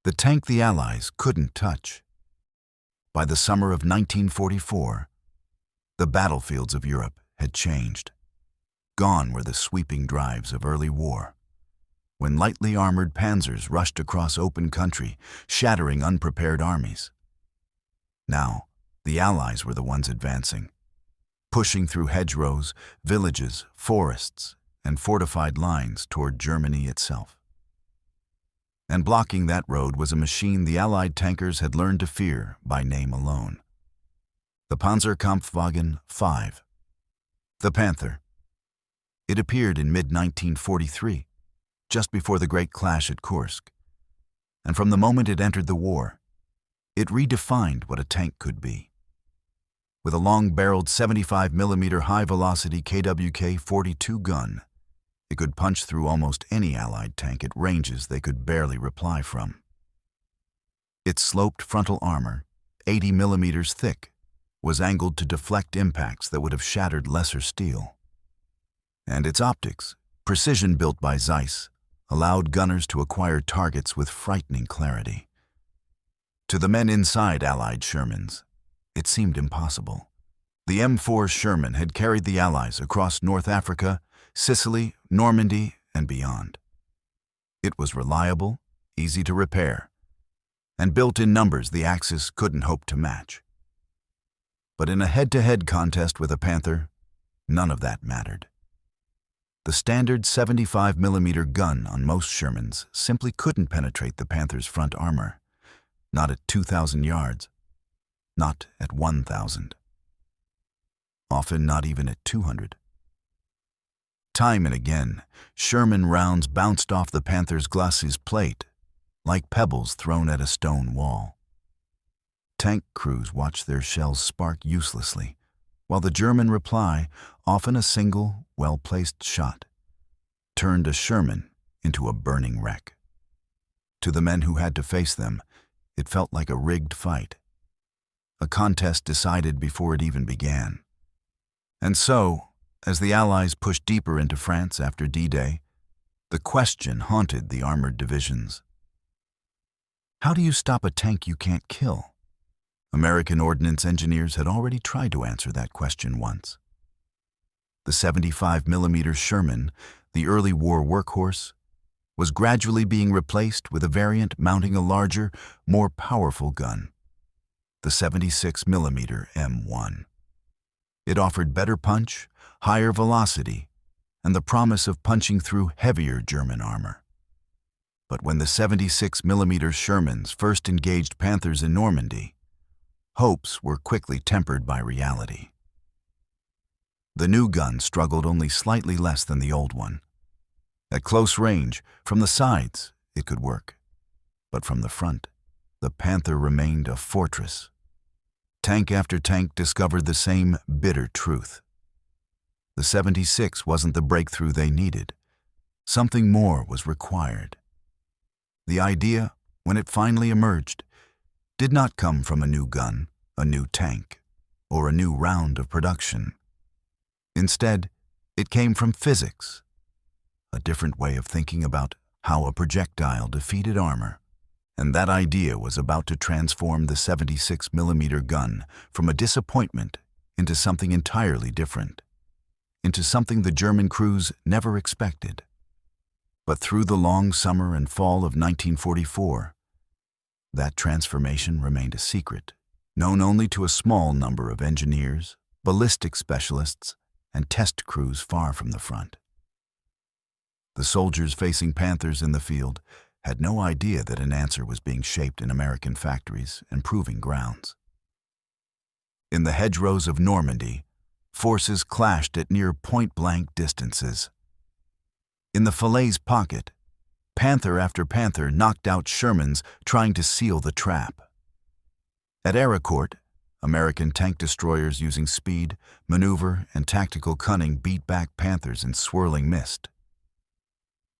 the tank the Allies couldn't touch. By the summer of 1944, the battlefields of Europe had changed. Gone were the sweeping drives of early war, when lightly armored panzers rushed across open country, shattering unprepared armies. Now, the Allies were the ones advancing, pushing through hedgerows, villages, forests, and fortified lines toward Germany itself. And blocking that road was a machine the Allied tankers had learned to fear by name alone. The Panzerkampfwagen 5. The Panther. It appeared in mid-1943, just before the Great Clash at Kursk. And from the moment it entered the war, it redefined what a tank could be. With a long-barreled 75mm high-velocity KWK-42 gun, it could punch through almost any Allied tank at ranges they could barely reply from. Its sloped frontal armor, 80mm thick, was angled to deflect impacts that would have shattered lesser steel. And its optics, precision built by Zeiss, allowed gunners to acquire targets with frightening clarity. To the men inside Allied Shermans, it seemed impossible. The M4 Sherman had carried the Allies across North Africa, Sicily, Normandy, and beyond. It was reliable, easy to repair, and built in numbers the Axis couldn't hope to match. But in a head-to-head contest with a Panther, none of that mattered. The standard 75mm gun on most Shermans simply couldn't penetrate the Panther's front armor, not at 2,000 yards, not at 1,000. Often not even at 200. Time and again, Sherman rounds bounced off the Panther's glacis plate, like pebbles thrown at a stone wall. Tank crews watched their shells spark uselessly, while the German reply, often a single, well-placed shot, turned a Sherman into a burning wreck. To the men who had to face them, it felt like a rigged fight, a contest decided before it even began. And so, as the Allies pushed deeper into France after D-Day, the question haunted the armored divisions. How do you stop a tank you can't kill? American ordnance engineers had already tried to answer that question once. The 75mm Sherman, the early war workhorse, was gradually being replaced with a variant mounting a larger, more powerful gun, the 76mm M1. It offered better punch, higher velocity, and the promise of punching through heavier German armor. But when the 76mm Shermans first engaged Panthers in Normandy, hopes were quickly tempered by reality. The new gun struggled only slightly less than the old one. At close range, from the sides, it could work. But from the front, the Panther remained a fortress. Tank after tank discovered the same bitter truth. The 76 wasn't the breakthrough they needed. Something more was required. The idea, when it finally emerged, did not come from a new gun, a new tank, or a new round of production. Instead, it came from physics, a different way of thinking about how a projectile defeated armor. And that idea was about to transform the 76mm gun from a disappointment into something entirely different, into something the German crews never expected. But through the long summer and fall of 1944, that transformation remained a secret, known only to a small number of engineers, ballistic specialists, and test crews far from the front. The soldiers facing Panthers in the field had no idea that an answer was being shaped in American factories and proving grounds. In the hedgerows of Normandy, forces clashed at near point-blank distances. In the Falaise pocket, Panther after Panther knocked out Shermans trying to seal the trap. At Ericourt, American tank destroyers using speed, maneuver, and tactical cunning beat back Panthers in swirling mist.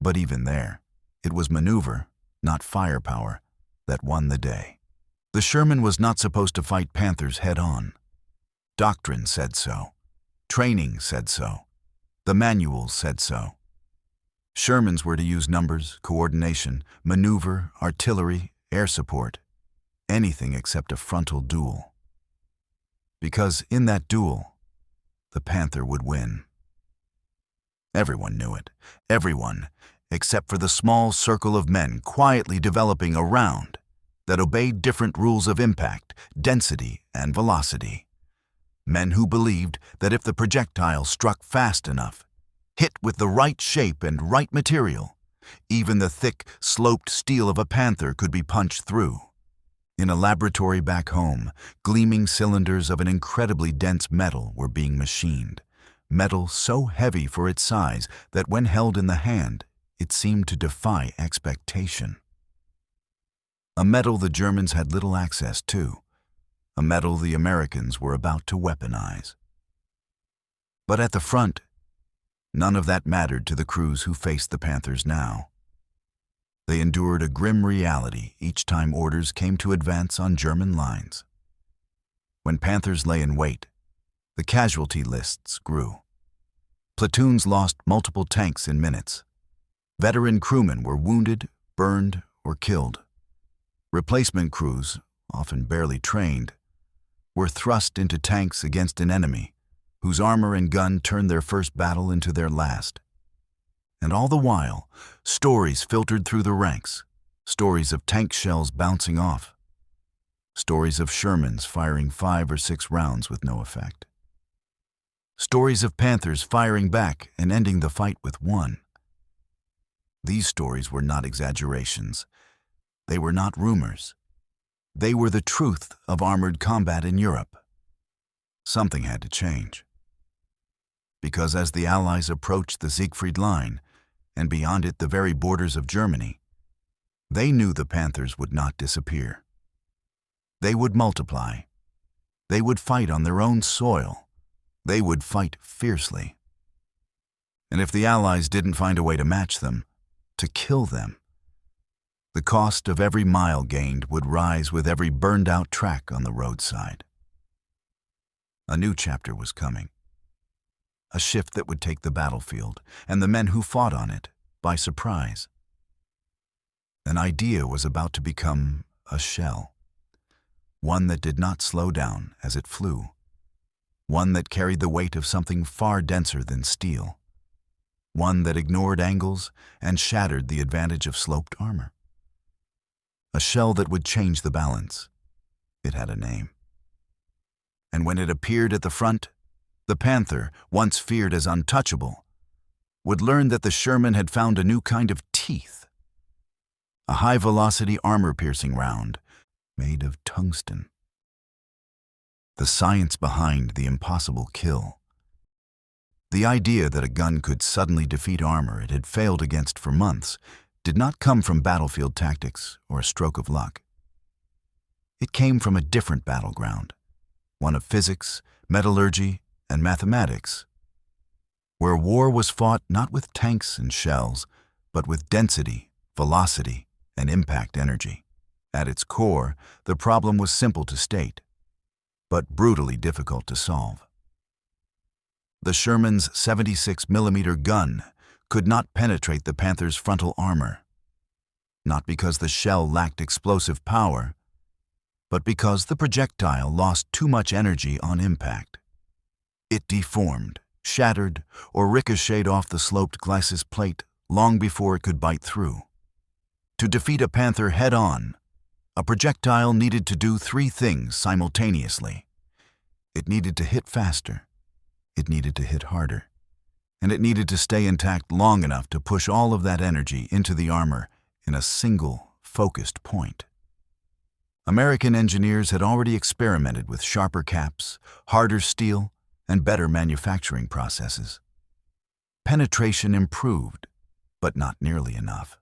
But even there, it was maneuver, not firepower, that won the day. The Sherman was not supposed to fight Panthers head-on. Doctrine said so. Training said so. The manuals said so. Shermans were to use numbers, coordination, maneuver, artillery, air support, anything except a frontal duel. Because in that duel, the Panther would win. Everyone knew it. Everyone, except for the small circle of men quietly developing around that obeyed different rules of impact, density, and velocity. Men who believed that if the projectile struck fast enough, hit with the right shape and right material, even the thick, sloped steel of a Panther could be punched through. In a laboratory back home, gleaming cylinders of an incredibly dense metal were being machined. Metal so heavy for its size that when held in the hand, it seemed to defy expectation. A metal the Germans had little access to, a metal the Americans were about to weaponize. But at the front, none of that mattered to the crews who faced the Panthers now. They endured a grim reality each time orders came to advance on German lines. When Panthers lay in wait, the casualty lists grew. Platoons lost multiple tanks in minutes. Veteran crewmen were wounded, burned, or killed. Replacement crews, often barely trained, were thrust into tanks against an enemy whose armor and gun turned their first battle into their last. And all the while, stories filtered through the ranks, stories of tank shells bouncing off, stories of Shermans firing 5 or 6 rounds with no effect, stories of Panthers firing back and ending the fight with one. These stories were not exaggerations. They were not rumors. They were the truth of armored combat in Europe. Something had to change. Because as the Allies approached the Siegfried Line, and beyond it the very borders of Germany, they knew the Panthers would not disappear. They would multiply. They would fight on their own soil. They would fight fiercely. And if the Allies didn't find a way to match them, to kill them, the cost of every mile gained would rise with every burned-out track on the roadside. A new chapter was coming. A shift that would take the battlefield and the men who fought on it by surprise. An idea was about to become a shell, one that did not slow down as it flew, one that carried the weight of something far denser than steel, one that ignored angles and shattered the advantage of sloped armor. A shell that would change the balance. It had a name. And when it appeared at the front, the Panther, once feared as untouchable, would learn that the Sherman had found a new kind of teeth. A high-velocity armor-piercing round made of tungsten. The science behind the impossible kill. The idea that a gun could suddenly defeat armor it had failed against for months did not come from battlefield tactics or a stroke of luck. It came from a different battleground, one of physics, metallurgy, and mathematics, where war was fought not with tanks and shells, but with density, velocity, and impact energy. At its core, the problem was simple to state, but brutally difficult to solve. The Sherman's 76mm gun could not penetrate the Panther's frontal armor, not because the shell lacked explosive power, but because the projectile lost too much energy on impact. It deformed, shattered, or ricocheted off the sloped glacis plate long before it could bite through. To defeat a Panther head-on, a projectile needed to do 3 things simultaneously. It needed to hit faster, it needed to hit harder, and it needed to stay intact long enough to push all of that energy into the armor in a single, focused point. American engineers had already experimented with sharper caps, harder steel, and better manufacturing processes. Penetration improved, but not nearly enough.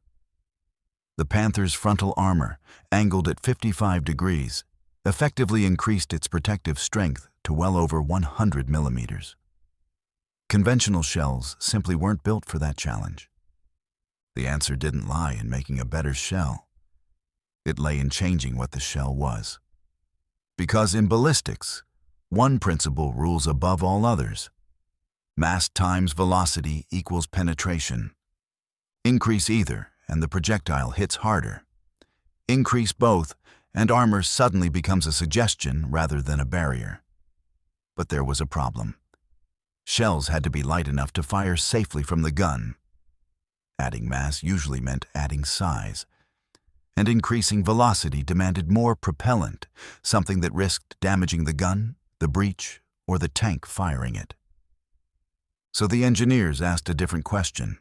The Panther's frontal armor, angled at 55 degrees, effectively increased its protective strength to well over 100 millimeters. Conventional shells simply weren't built for that challenge. The answer didn't lie in making a better shell. It lay in changing what the shell was. Because in ballistics, one principle rules above all others. Mass times velocity equals penetration. Increase either, and the projectile hits harder. Increase both, and armor suddenly becomes a suggestion rather than a barrier. But there was a problem. Shells had to be light enough to fire safely from the gun. Adding mass usually meant adding size, and increasing velocity demanded more propellant, something that risked damaging the gun, the breech, or the tank firing it. So the engineers asked a different question.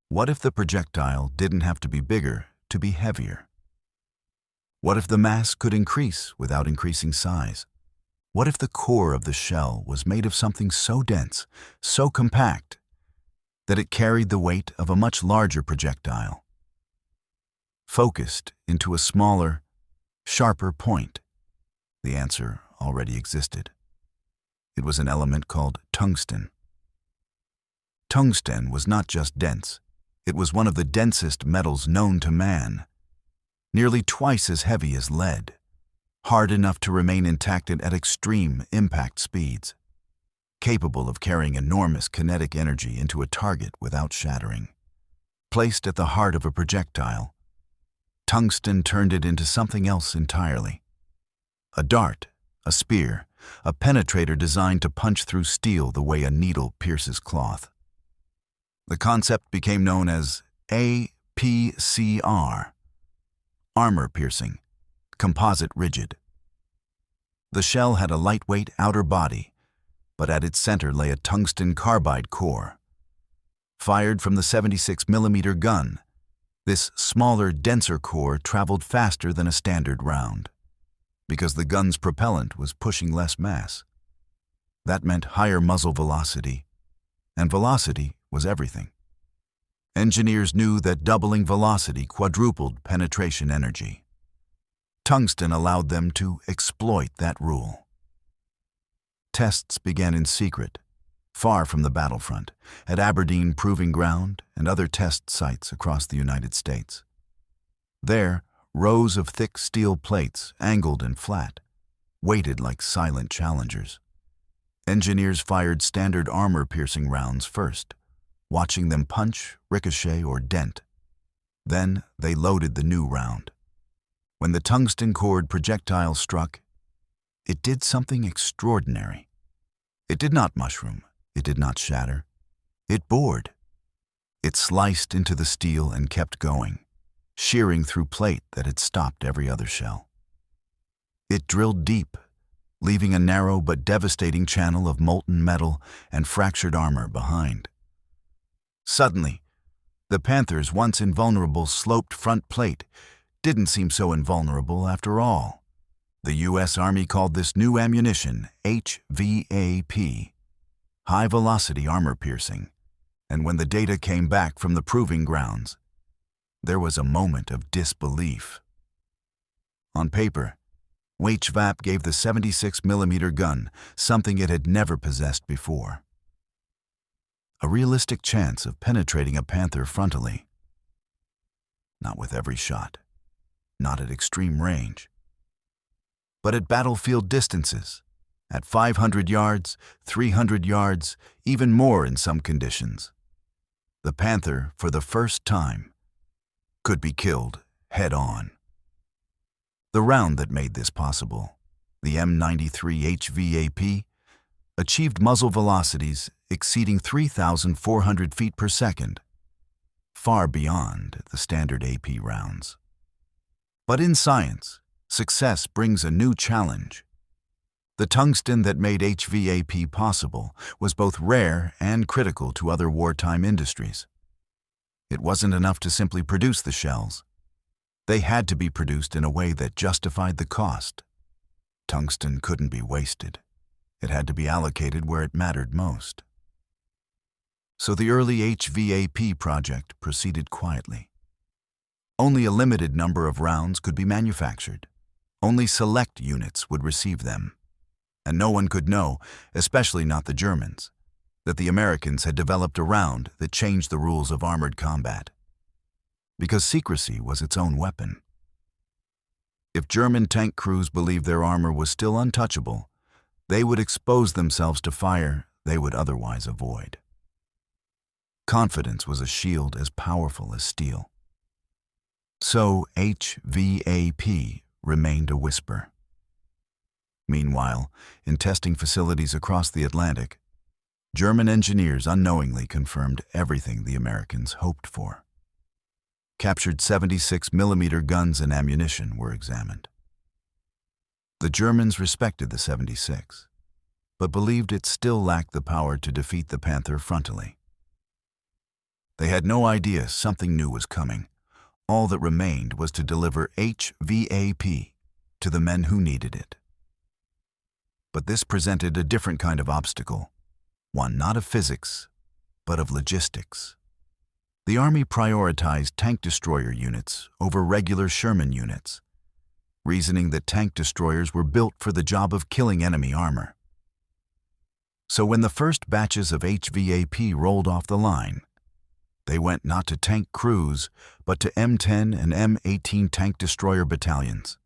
What if the projectile didn't have to be bigger to be heavier? What if the mass could increase without increasing size? What if the core of the shell was made of something so dense, so compact, that it carried the weight of a much larger projectile, focused into a smaller, sharper point? The answer already existed. It was an element called tungsten. Tungsten was not just dense, it was one of the densest metals known to man, nearly twice as heavy as lead, hard enough to remain intact at extreme impact speeds, capable of carrying enormous kinetic energy into a target without shattering. Placed at the heart of a projectile, tungsten turned it into something else entirely. A dart, a spear, a penetrator designed to punch through steel the way a needle pierces cloth. The concept became known as APCR, armor piercing, composite rigid. The shell had a lightweight outer body, but at its center lay a tungsten carbide core. Fired from the 76mm gun, this smaller, denser core traveled faster than a standard round, because the gun's propellant was pushing less mass. That meant higher muzzle velocity, and velocity was everything. Engineers knew that doubling velocity quadrupled penetration energy. Tungsten allowed them to exploit that rule. Tests began in secret, far from the battlefront, at Aberdeen Proving Ground and other test sites across the United States. There, rows of thick steel plates, angled and flat, waited like silent challengers. Engineers fired standard armor-piercing rounds first, watching them punch, ricochet, or dent. Then they loaded the new round. When the tungsten-cored projectile struck, it did something extraordinary. It did not mushroom, it did not shatter. It bored. It sliced into the steel and kept going, shearing through plate that had stopped every other shell. It drilled deep, leaving a narrow but devastating channel of molten metal and fractured armor behind. Suddenly, the Panther's once invulnerable sloped front plate didn't seem so invulnerable after all. The U.S. Army called this new ammunition HVAP, high-velocity armor piercing, and when the data came back from the proving grounds, there was a moment of disbelief. On paper, HVAP gave the 76mm gun something it had never possessed before: a realistic chance of penetrating a Panther frontally. Not with every shot, not at extreme range, but at battlefield distances, at 500 yards, 300 yards, even more in some conditions. The Panther, for the first time, could be killed head-on. The round that made this possible, the M93 HVAP, achieved muzzle velocities exceeding 3,400 feet per second, far beyond the standard AP rounds. But in science, success brings a new challenge. The tungsten that made HVAP possible was both rare and critical to other wartime industries. It wasn't enough to simply produce the shells. They had to be produced in a way that justified the cost. Tungsten couldn't be wasted. It had to be allocated where it mattered most. So the early HVAP project proceeded quietly. Only a limited number of rounds could be manufactured. Only select units would receive them. And no one could know, especially not the Germans, that the Americans had developed a round that changed the rules of armored combat. Because secrecy was its own weapon. If German tank crews believed their armor was still untouchable, they would expose themselves to fire they would otherwise avoid. Confidence was a shield as powerful as steel. So HVAP remained a whisper. Meanwhile, in testing facilities across the Atlantic, German engineers unknowingly confirmed everything the Americans hoped for. Captured 76mm guns and ammunition were examined. The Germans respected the 76, but believed it still lacked the power to defeat the Panther frontally. They had no idea something new was coming. All that remained was to deliver HVAP to the men who needed it. But this presented a different kind of obstacle, one not of physics, but of logistics. The Army prioritized tank destroyer units over regular Sherman units, reasoning that tank destroyers were built for the job of killing enemy armor. So when the first batches of HVAP rolled off the line, they went not to tank crews, but to M10 and M18 tank destroyer battalions.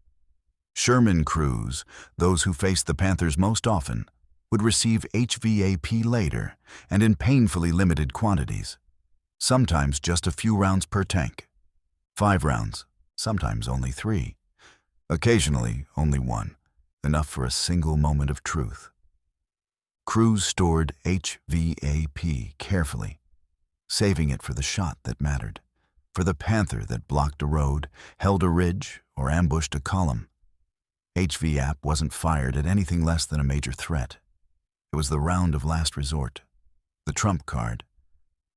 Sherman crews, those who faced the Panthers most often, would receive HVAP later and in painfully limited quantities, sometimes just a few rounds per tank. 5 rounds, sometimes only 3. Occasionally, only 1, enough for a single moment of truth. Crews stored HVAP carefully, saving it for the shot that mattered, for the Panther that blocked a road, held a ridge, or ambushed a column. HVAP wasn't fired at anything less than a major threat. It was the round of last resort, the trump card.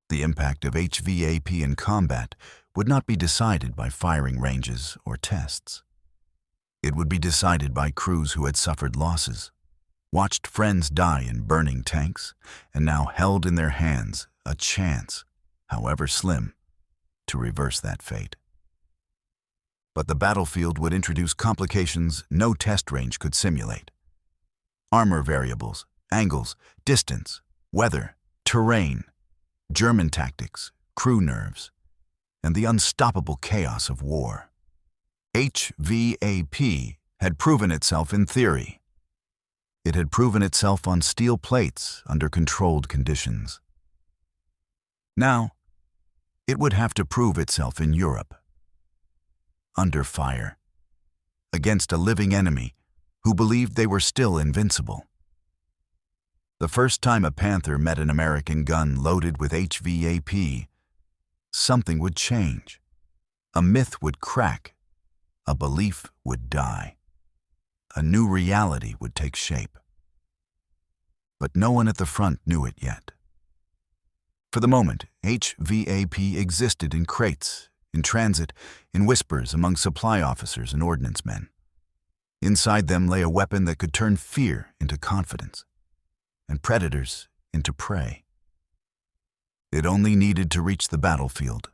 The impact of HVAP in combat would not be decided by firing ranges or tests. It would be decided by crews who had suffered losses, watched friends die in burning tanks, and now held in their hands a chance, however slim, to reverse that fate. But the battlefield would introduce complications no test range could simulate. Armor variables, angles, distance, weather, terrain, German tactics, crew nerves, and the unstoppable chaos of war. HVAP had proven itself in theory. It had proven itself on steel plates under controlled conditions. Now, it would have to prove itself in Europe, under fire, against a living enemy who believed they were still invincible. The first time a Panther met an American gun loaded with HVAP, something would change. A myth would crack. A belief would die. A new reality would take shape. But no one at the front knew it yet. For the moment, HVAP existed in crates, in transit, in whispers among supply officers and ordnance men. Inside them lay a weapon that could turn fear into confidence, and predators into prey. It only needed to reach the battlefield.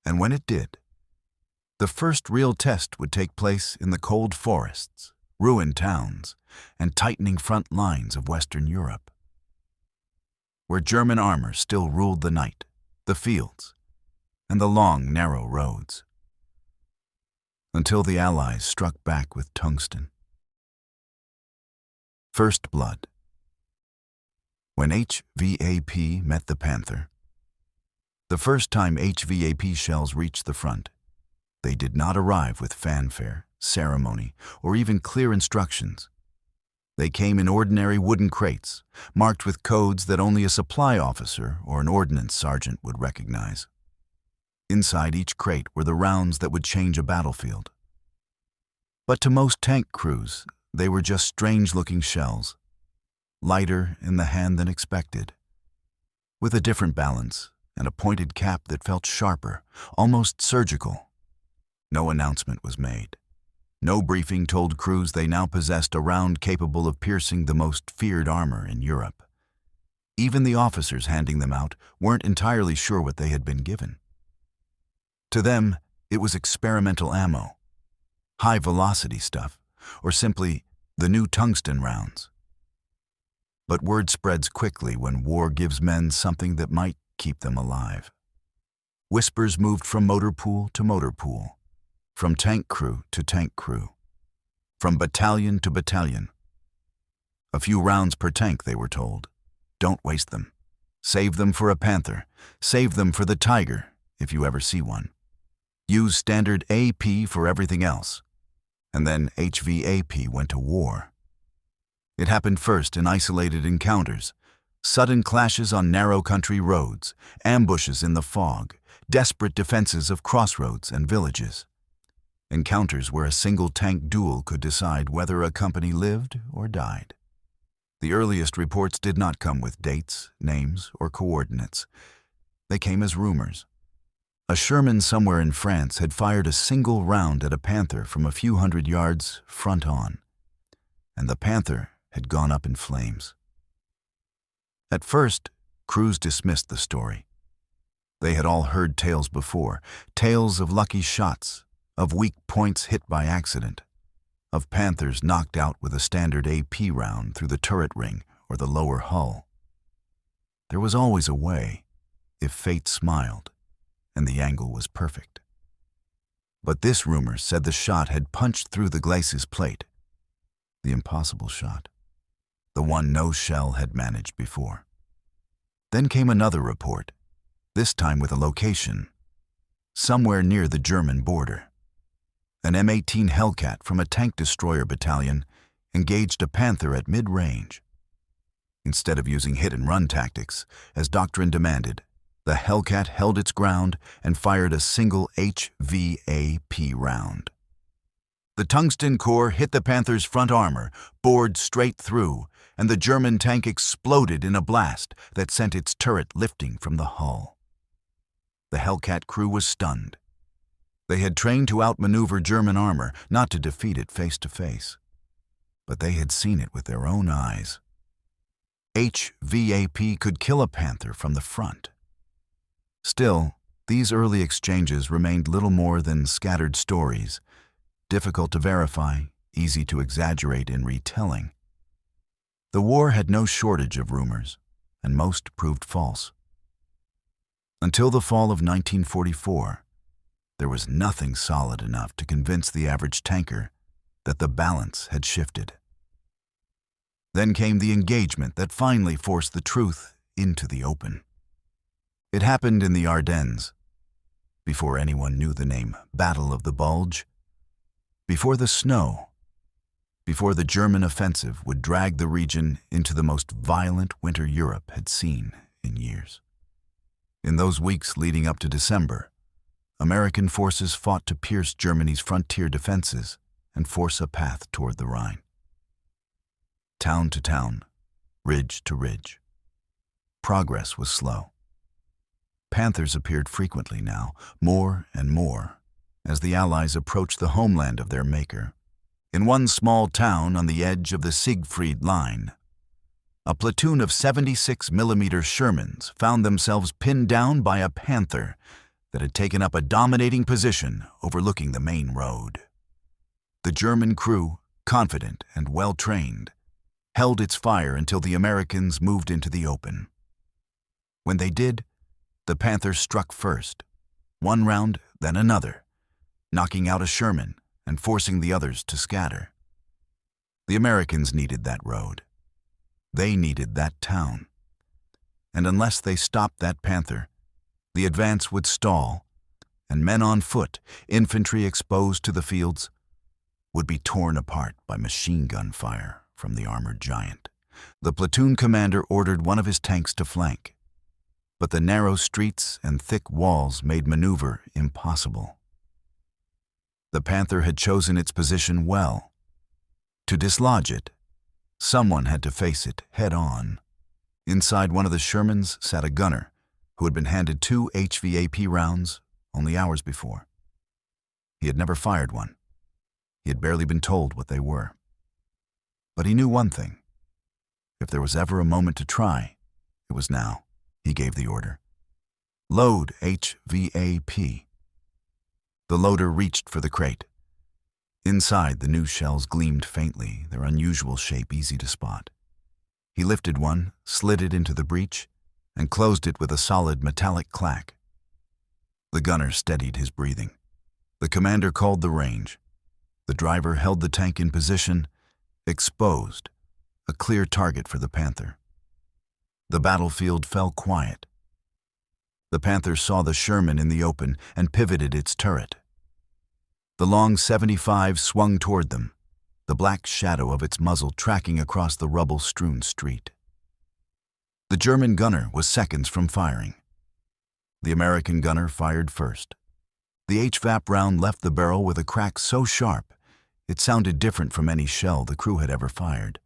And when it did, the first real test would take place in the cold forests, ruined towns, and tightening front lines of Western Europe, where German armor still ruled the night, the fields, and the long, narrow roads, until the Allies struck back with tungsten. First blood. When HVAP met the Panther, the first time HVAP shells reached the front, they did not arrive with fanfare, ceremony, or even clear instructions. They came in ordinary wooden crates, marked with codes that only a supply officer or an ordnance sergeant would recognize. Inside each crate were the rounds that would change a battlefield. But to most tank crews, they were just strange-looking shells, lighter in the hand than expected, with a different balance and a pointed cap that felt sharper, almost surgical. No announcement was made. No briefing told crews they now possessed a round capable of piercing the most feared armor in Europe. Even the officers handing them out weren't entirely sure what they had been given. To them, it was experimental ammo, high-velocity stuff, or simply the new tungsten rounds. But word spreads quickly when war gives men something that might keep them alive. Whispers moved from motor pool to motor pool, from tank crew to tank crew, from battalion to battalion. A few rounds per tank, they were told. Don't waste them. Save them for a Panther. Save them for the Tiger, if you ever see one. Use standard AP for everything else. And then HVAP went to war. It happened first in isolated encounters, sudden clashes on narrow country roads, ambushes in the fog, desperate defenses of crossroads and villages. Encounters where a single tank duel could decide whether a company lived or died. The earliest reports did not come with dates, names, or coordinates. They came as rumors. A Sherman somewhere in France had fired a single round at a Panther from a few hundred yards front on, and the Panther had gone up in flames. At first, crews dismissed the story. They had all heard tales before, tales of lucky shots, of weak points hit by accident, of Panthers knocked out with a standard AP round through the turret ring or the lower hull. There was always a way, if fate smiled, and the angle was perfect. But this rumor said the shot had punched through the glacis plate, the impossible shot, the one no shell had managed before. Then came another report, this time with a location, somewhere near the German border. An M18 Hellcat from a tank destroyer battalion engaged a Panther at mid-range. Instead of using hit-and-run tactics, as doctrine demanded, the Hellcat held its ground and fired a single HVAP round. The tungsten core hit the Panther's front armor, bored straight through, and the German tank exploded in a blast that sent its turret lifting from the hull. The Hellcat crew was stunned. They had trained to outmaneuver German armor, not to defeat it face to face. But they had seen it with their own eyes. HVAP could kill a Panther from the front. Still, these early exchanges remained little more than scattered stories, difficult to verify, easy to exaggerate in retelling. The war had no shortage of rumors, and most proved false. Until the fall of 1944, there was nothing solid enough to convince the average tanker that the balance had shifted. Then came the engagement that finally forced the truth into the open. It happened in the Ardennes, before anyone knew the name Battle of the Bulge, before the snow, before the German offensive would drag the region into the most violent winter Europe had seen in years. In those weeks leading up to December, American forces fought to pierce Germany's frontier defenses and force a path toward the Rhine. Town to town, ridge to ridge. Progress was slow. Panthers appeared frequently now, more and more, as the Allies approached the homeland of their maker. In one small town on the edge of the Siegfried Line, a platoon of 76mm Shermans found themselves pinned down by a Panther that had taken up a dominating position overlooking the main road. The German crew, confident and well-trained, held its fire until the Americans moved into the open. When they did, the Panther struck first, one round, then another, knocking out a Sherman and forcing the others to scatter. The Americans needed that road. They needed that town. And unless they stopped that Panther, the advance would stall, and men on foot, infantry exposed to the fields, would be torn apart by machine gun fire from the armored giant. The platoon commander ordered one of his tanks to flank, but the narrow streets and thick walls made maneuver impossible. The Panther had chosen its position well. To dislodge it, someone had to face it head-on. Inside one of the Shermans sat a gunner who had been handed 2 HVAP rounds only hours before. He had never fired one. He had barely been told what they were. But he knew one thing. If there was ever a moment to try, it was now. He gave the order. Load HVAP. The loader reached for the crate. Inside, the new shells gleamed faintly, their unusual shape easy to spot. He lifted one, slid it into the breech, and closed it with a solid metallic clack. The gunner steadied his breathing. The commander called the range. The driver held the tank in position, exposed, a clear target for the Panther. The battlefield fell quiet. The Panther saw the Sherman in the open and pivoted its turret. The long 75 swung toward them, the black shadow of its muzzle tracking across the rubble-strewn street. The German gunner was seconds from firing. The American gunner fired first. The HVAP round left the barrel with a crack so sharp it sounded different from any shell the crew had ever fired.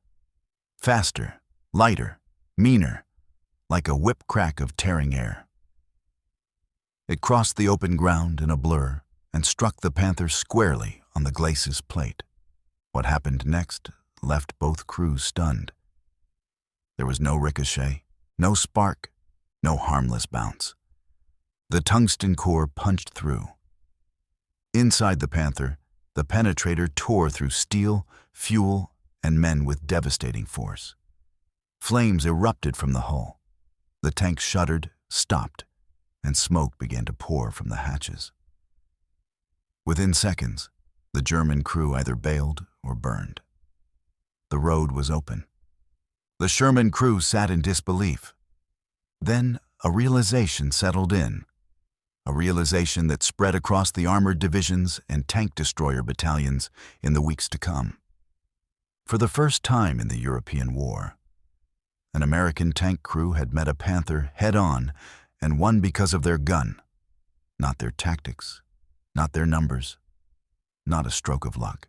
Faster, lighter, meaner, like a whip crack of tearing air. It crossed the open ground in a blur and struck the Panther squarely on the glacis plate. What happened next left both crews stunned. There was no ricochet, no spark, no harmless bounce. The tungsten core punched through. Inside the Panther, the penetrator tore through steel, fuel, and men with devastating force. Flames erupted from the hull. The tank shuddered, stopped, and smoke began to pour from the hatches. Within seconds, the German crew either bailed or burned. The road was open. The Sherman crew sat in disbelief. Then a realization settled in. A realization that spread across the armored divisions and tank destroyer battalions in the weeks to come. For the first time in the European War, an American tank crew had met a Panther head-on and won because of their gun, not their tactics, not their numbers, not a stroke of luck.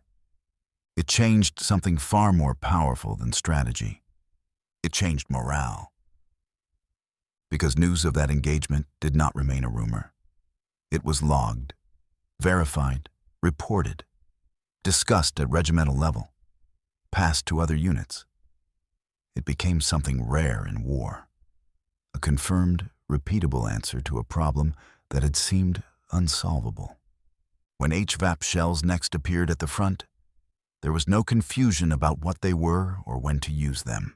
It changed something far more powerful than strategy. It changed morale. Because news of that engagement did not remain a rumor. It was logged, verified, reported, discussed at regimental level, passed to other units. It became something rare in war, a confirmed, repeatable answer to a problem that had seemed unsolvable. When HVAP shells next appeared at the front, there was no confusion about what they were or when to use them.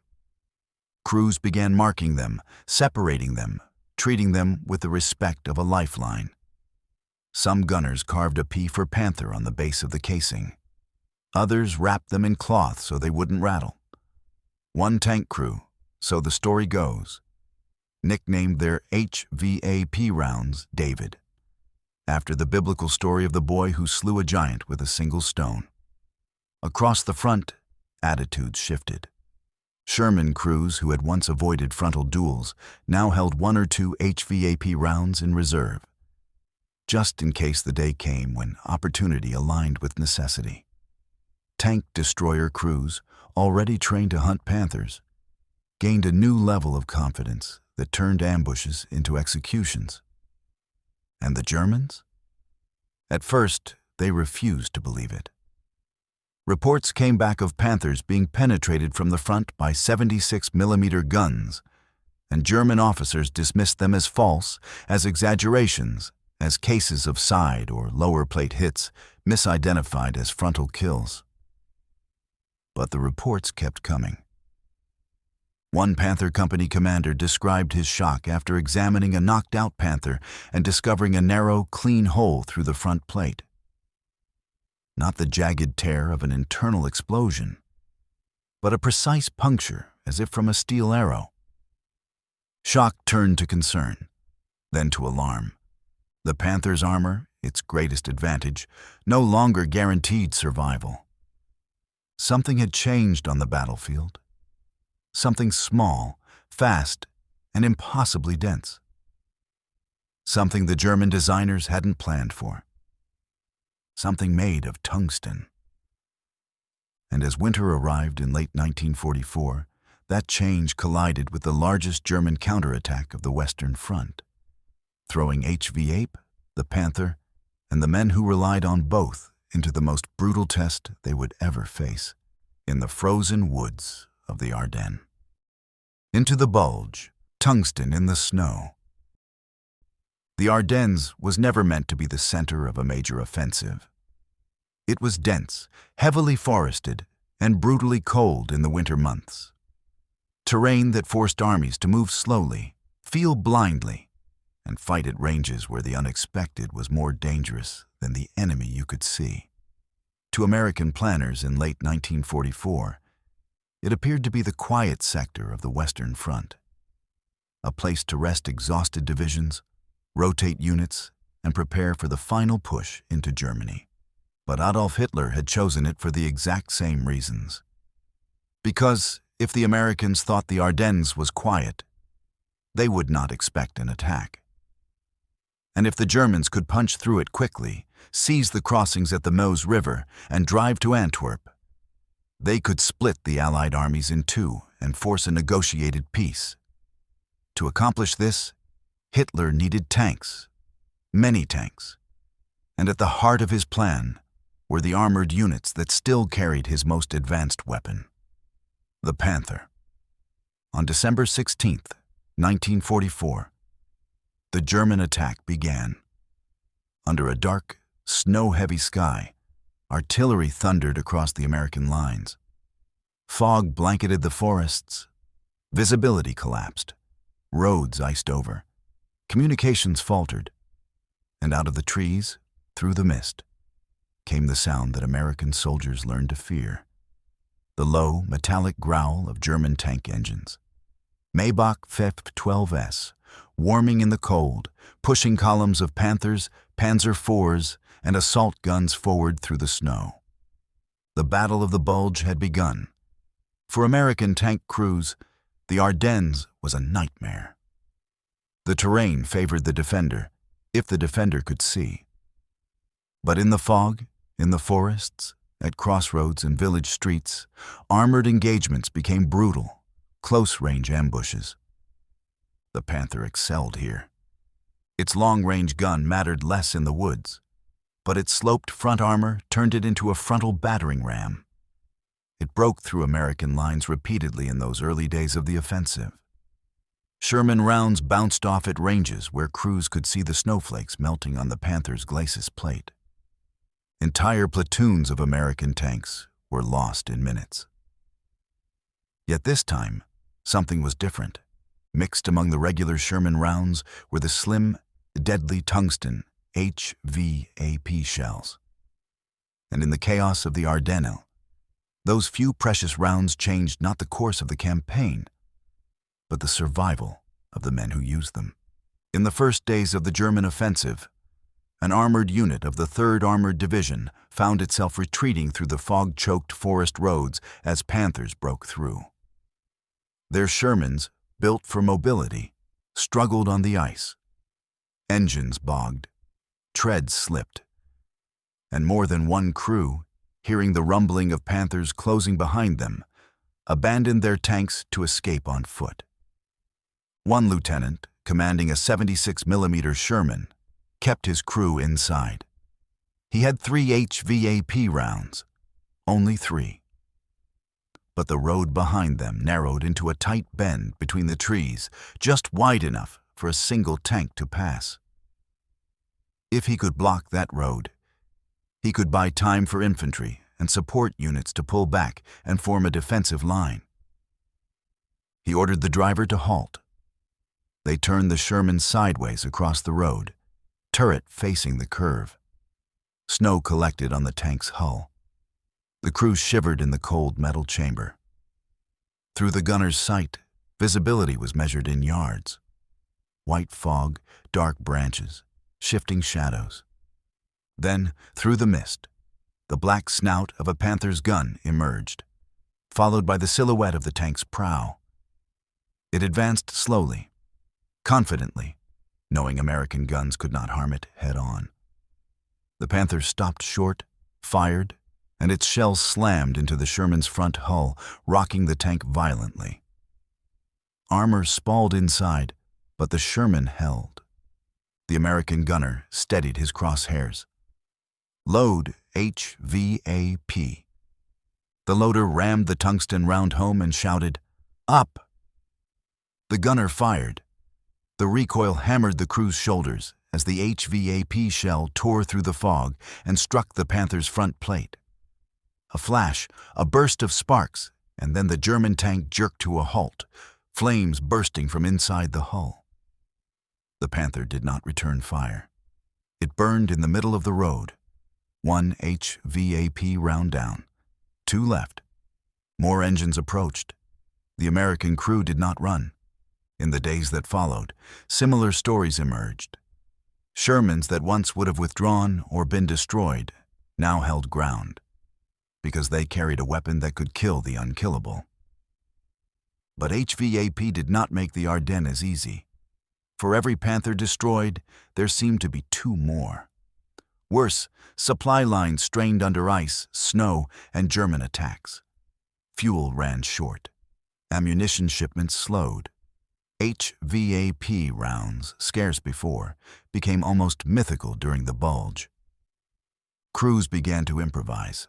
Crews began marking them, separating them, treating them with the respect of a lifeline. Some gunners carved a P for Panther on the base of the casing. Others wrapped them in cloth so they wouldn't rattle. One tank crew, so the story goes, nicknamed their HVAP rounds David, after the biblical story of the boy who slew a giant with a single stone. Across the front, attitudes shifted. Sherman crews who had once avoided frontal duels now held 1 or 2 HVAP rounds in reserve, just in case the day came when opportunity aligned with necessity. Tank destroyer crews, already trained to hunt Panthers, gained a new level of confidence that turned ambushes into executions. And the Germans? At first, they refused to believe it. Reports came back of Panthers being penetrated from the front by 76mm guns, and German officers dismissed them as false, as exaggerations, as cases of side or lower plate hits misidentified as frontal kills. But the reports kept coming. One Panther company commander described his shock after examining a knocked-out Panther and discovering a narrow, clean hole through the front plate. Not the jagged tear of an internal explosion, but a precise puncture as if from a steel arrow. Shock turned to concern, then to alarm. The Panther's armor, its greatest advantage, no longer guaranteed survival. Something had changed on the battlefield. Something small, fast, and impossibly dense. Something the German designers hadn't planned for. Something made of tungsten. And as winter arrived in late 1944, that change collided with the largest German counterattack of the Western Front, throwing HVAP, the Panther, and the men who relied on both into the most brutal test they would ever face, in the frozen woods of the Ardennes. Into the Bulge, tungsten in the snow. The Ardennes was never meant to be the center of a major offensive. It was dense, heavily forested, and brutally cold in the winter months. Terrain that forced armies to move slowly, feel blindly, and fight at ranges where the unexpected was more dangerous than the enemy you could see. To American planners in late 1944, it appeared to be the quiet sector of the Western Front, a place to rest exhausted divisions, rotate units, and prepare for the final push into Germany. But Adolf Hitler had chosen it for the exact same reasons. Because if the Americans thought the Ardennes was quiet, they would not expect an attack. And if the Germans could punch through it quickly, seize the crossings at the Meuse River, and drive to Antwerp, they could split the Allied armies in two and force a negotiated peace. To accomplish this, Hitler needed tanks, many tanks, and at the heart of his plan were the armored units that still carried his most advanced weapon, the Panther. On December 16, 1944, the German attack began. Under a dark, snow-heavy sky, artillery thundered across the American lines. Fog blanketed the forests. Visibility collapsed. Roads iced over. Communications faltered. And out of the trees, through the mist, came the sound that American soldiers learned to fear. The low, metallic growl of German tank engines. Maybach Pf-12S, warming in the cold, pushing columns of Panthers, Panzer IVs, and assault guns forward through the snow. The Battle of the Bulge had begun. For American tank crews, the Ardennes was a nightmare. The terrain favored the defender, if the defender could see. But in the fog, in the forests, at crossroads and village streets, armored engagements became brutal, close-range ambushes. The Panther excelled here. Its long-range gun mattered less in the woods, but its sloped front armor turned it into a frontal battering ram. It broke through American lines repeatedly in those early days of the offensive. Sherman rounds bounced off at ranges where crews could see the snowflakes melting on the Panther's glacis plate. Entire platoons of American tanks were lost in minutes. Yet this time, something was different. Mixed among the regular Sherman rounds were the slim, deadly tungsten HVAP shells. And in the chaos of the Ardennes, those few precious rounds changed not the course of the campaign, but the survival of the men who used them. In the first days of the German offensive, an armored unit of the 3rd Armored Division found itself retreating through the fog-choked forest roads as Panthers broke through. Their Shermans, built for mobility, struggled on the ice. Engines bogged, treads slipped, and more than one crew, hearing the rumbling of Panthers closing behind them, abandoned their tanks to escape on foot. One lieutenant, commanding a 76mm Sherman, kept his crew inside. He had 3 HVAP rounds, only 3. But the road behind them narrowed into a tight bend between the trees, just wide enough for a single tank to pass. If he could block that road, he could buy time for infantry and support units to pull back and form a defensive line. He ordered the driver to halt. They turned the Sherman sideways across the road, turret facing the curve. Snow collected on the tank's hull. The crew shivered in the cold metal chamber. Through the gunner's sight, visibility was measured in yards. White fog, dark branches, shifting shadows. Then, through the mist, the black snout of a Panther's gun emerged, followed by the silhouette of the tank's prow. It advanced slowly, confidently, knowing American guns could not harm it head-on. The Panther stopped short, fired, and its shells slammed into the Sherman's front hull, rocking the tank violently. Armor spalled inside, but the Sherman held. The American gunner steadied his crosshairs. Load HVAP. The loader rammed the tungsten round home and shouted, "Up!" The gunner fired. The recoil hammered the crew's shoulders as the HVAP shell tore through the fog and struck the Panther's front plate. A flash, a burst of sparks, and then the German tank jerked to a halt, flames bursting from inside the hull. The Panther did not return fire. It burned in the middle of the road. 1 HVAP round down. 2 left. More engines approached. The American crew did not run. In the days that followed, similar stories emerged. Shermans that once would have withdrawn or been destroyed now held ground, because they carried a weapon that could kill the unkillable. But HVAP did not make the Ardennes easy. For every Panther destroyed, there seemed to be two more. Worse, supply lines strained under ice, snow, and German attacks. Fuel ran short. Ammunition shipments slowed. HVAP rounds, scarce before, became almost mythical during the Bulge. Crews began to improvise.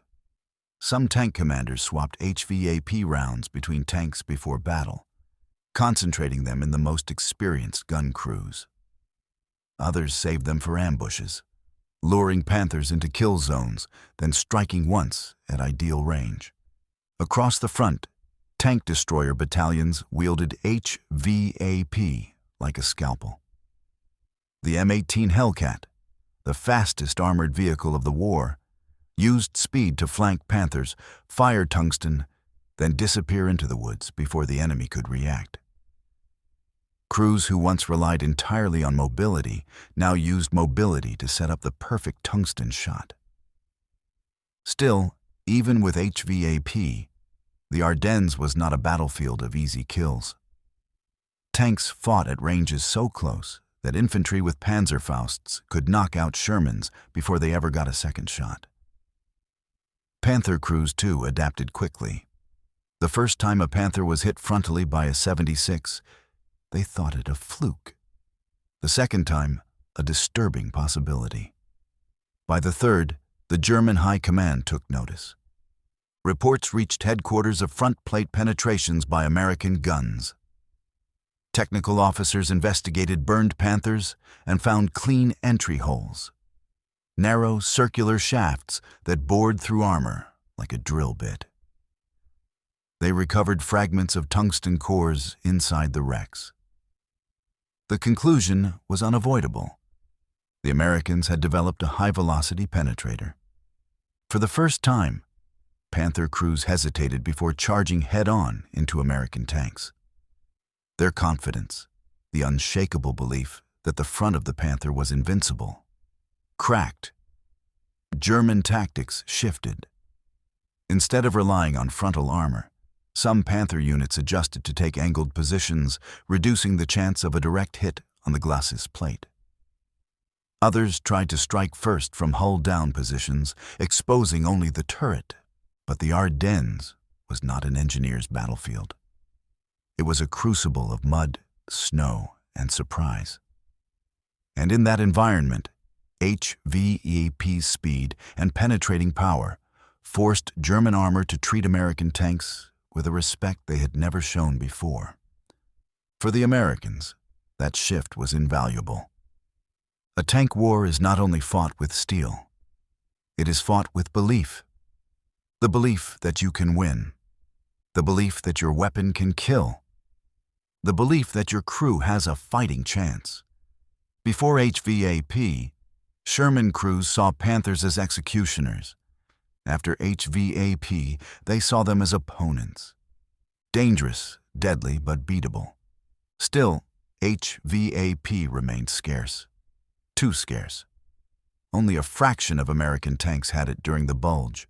Some tank commanders swapped HVAP rounds between tanks before battle, concentrating them in the most experienced gun crews. Others saved them for ambushes, luring Panthers into kill zones, then striking once at ideal range. Across the front, tank destroyer battalions wielded HVAP like a scalpel. The M18 Hellcat, the fastest armored vehicle of the war, used speed to flank Panthers, fire tungsten, then disappear into the woods before the enemy could react. Crews who once relied entirely on mobility now used mobility to set up the perfect tungsten shot. Still, even with HVAP, the Ardennes was not a battlefield of easy kills. Tanks fought at ranges so close that infantry with Panzerfausts could knock out Shermans before they ever got a second shot. Panther crews, too, adapted quickly. The first time a Panther was hit frontally by a 76, they thought it a fluke. The second time, a disturbing possibility. By the third, the German High Command took notice. Reports reached headquarters of front plate penetrations by American guns. Technical officers investigated burned Panthers and found clean entry holes. Narrow, circular shafts that bored through armor like a drill bit. They recovered fragments of tungsten cores inside the wrecks. The conclusion was unavoidable. The Americans had developed a high-velocity penetrator. For the first time, Panther crews hesitated before charging head-on into American tanks. Their confidence, the unshakable belief that the front of the Panther was invincible, cracked. German tactics shifted. Instead of relying on frontal armor, some Panther units adjusted to take angled positions, reducing the chance of a direct hit on the glacis plate. Others tried to strike first from hull-down positions, exposing only the turret. But the Ardennes was not an engineer's battlefield. It was a crucible of mud, snow, and surprise. And in that environment, HVAP's speed and penetrating power forced German armor to treat American tanks with a respect they had never shown before. For the Americans, that shift was invaluable. A tank war is not only fought with steel, it is fought with belief. The belief that you can win. The belief that your weapon can kill. The belief that your crew has a fighting chance. Before HVAP, Sherman crews saw Panthers as executioners. After HVAP, they saw them as opponents. Dangerous, deadly, but beatable. Still, HVAP remained scarce. Too scarce. Only a fraction of American tanks had it during the Bulge.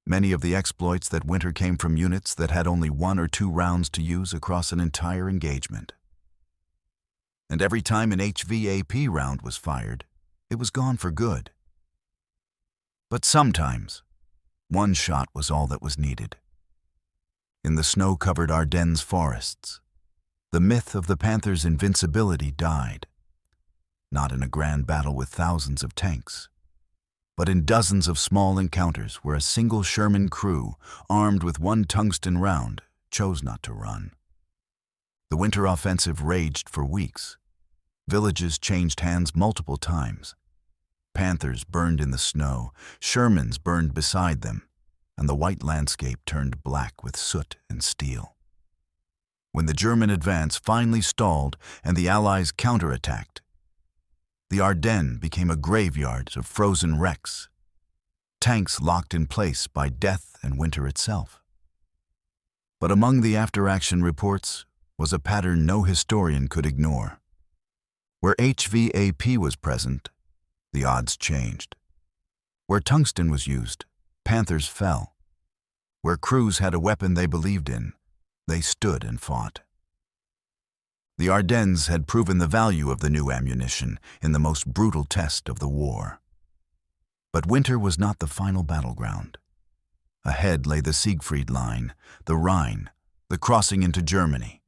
Many of the exploits that winter came from units that had only 1 or 2 rounds to use across an entire engagement. And every time an HVAP round was fired, it was gone for good. But sometimes, one shot was all that was needed. In the snow-covered Ardennes forests, the myth of the Panther's invincibility died. Not in a grand battle with thousands of tanks, but in dozens of small encounters where a single Sherman crew, armed with 1 tungsten round, chose not to run. The winter offensive raged for weeks. Villages changed hands multiple times. Panthers burned in the snow, Shermans burned beside them, and the white landscape turned black with soot and steel. When the German advance finally stalled and the Allies counterattacked, the Ardennes became a graveyard of frozen wrecks, tanks locked in place by death and winter itself. But among the after-action reports was a pattern no historian could ignore. Where HVAP was present, the odds changed. Where tungsten was used, Panthers fell. Where crews had a weapon they believed in, they stood and fought. The Ardennes had proven the value of the new ammunition in the most brutal test of the war. But winter was not the final battleground. Ahead lay the Siegfried Line, the Rhine, the crossing into Germany,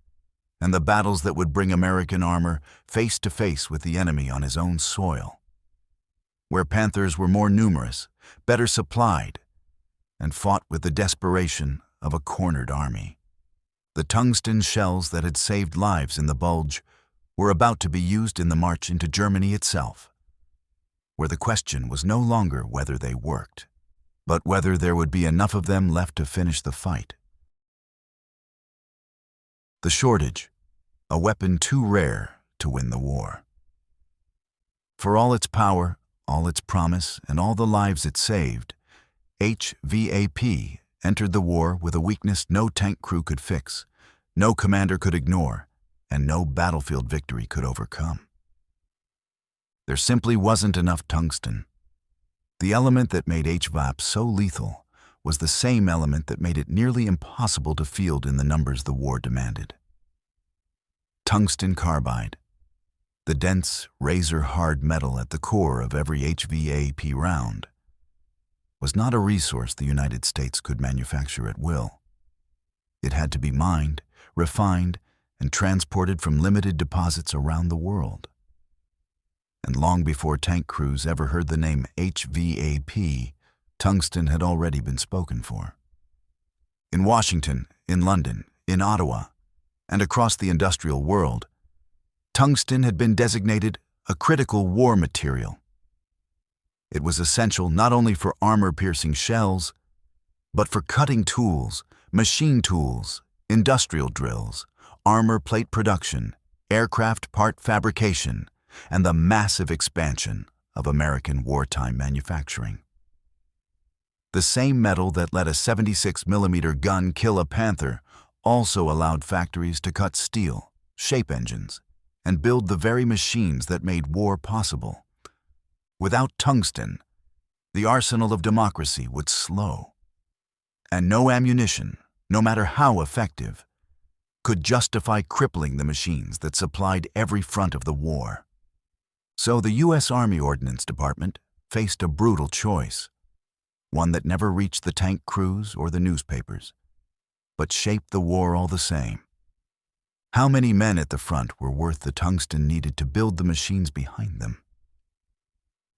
and the battles that would bring American armor face to face with the enemy on his own soil. Where Panthers were more numerous, better supplied, and fought with the desperation of a cornered army. The tungsten shells that had saved lives in the Bulge were about to be used in the march into Germany itself, where the question was no longer whether they worked, but whether there would be enough of them left to finish the fight. The shortage, a weapon too rare to win the war. For all its power, all its promise, and all the lives it saved, HVAP entered the war with a weakness no tank crew could fix, no commander could ignore, and no battlefield victory could overcome. There simply wasn't enough tungsten. The element that made HVAP so lethal was the same element that made it nearly impossible to field in the numbers the war demanded. Tungsten carbide, the dense, razor-hard metal at the core of every HVAP round, was not a resource the United States could manufacture at will. It had to be mined, refined, and transported from limited deposits around the world. And long before tank crews ever heard the name HVAP, tungsten had already been spoken for. In Washington, in London, in Ottawa, and across the industrial world, tungsten had been designated a critical war material. It was essential not only for armor-piercing shells, but for cutting tools, machine tools, industrial drills, armor plate production, aircraft part fabrication, and the massive expansion of American wartime manufacturing. The same metal that let a 76mm gun kill a Panther also allowed factories to cut steel, shape engines, and build the very machines that made war possible. Without tungsten, the arsenal of democracy would slow, and no ammunition, no matter how effective, could justify crippling the machines that supplied every front of the war. So the U.S. Army Ordnance Department faced a brutal choice, one that never reached the tank crews or the newspapers, but shaped the war all the same. How many men at the front were worth the tungsten needed to build the machines behind them?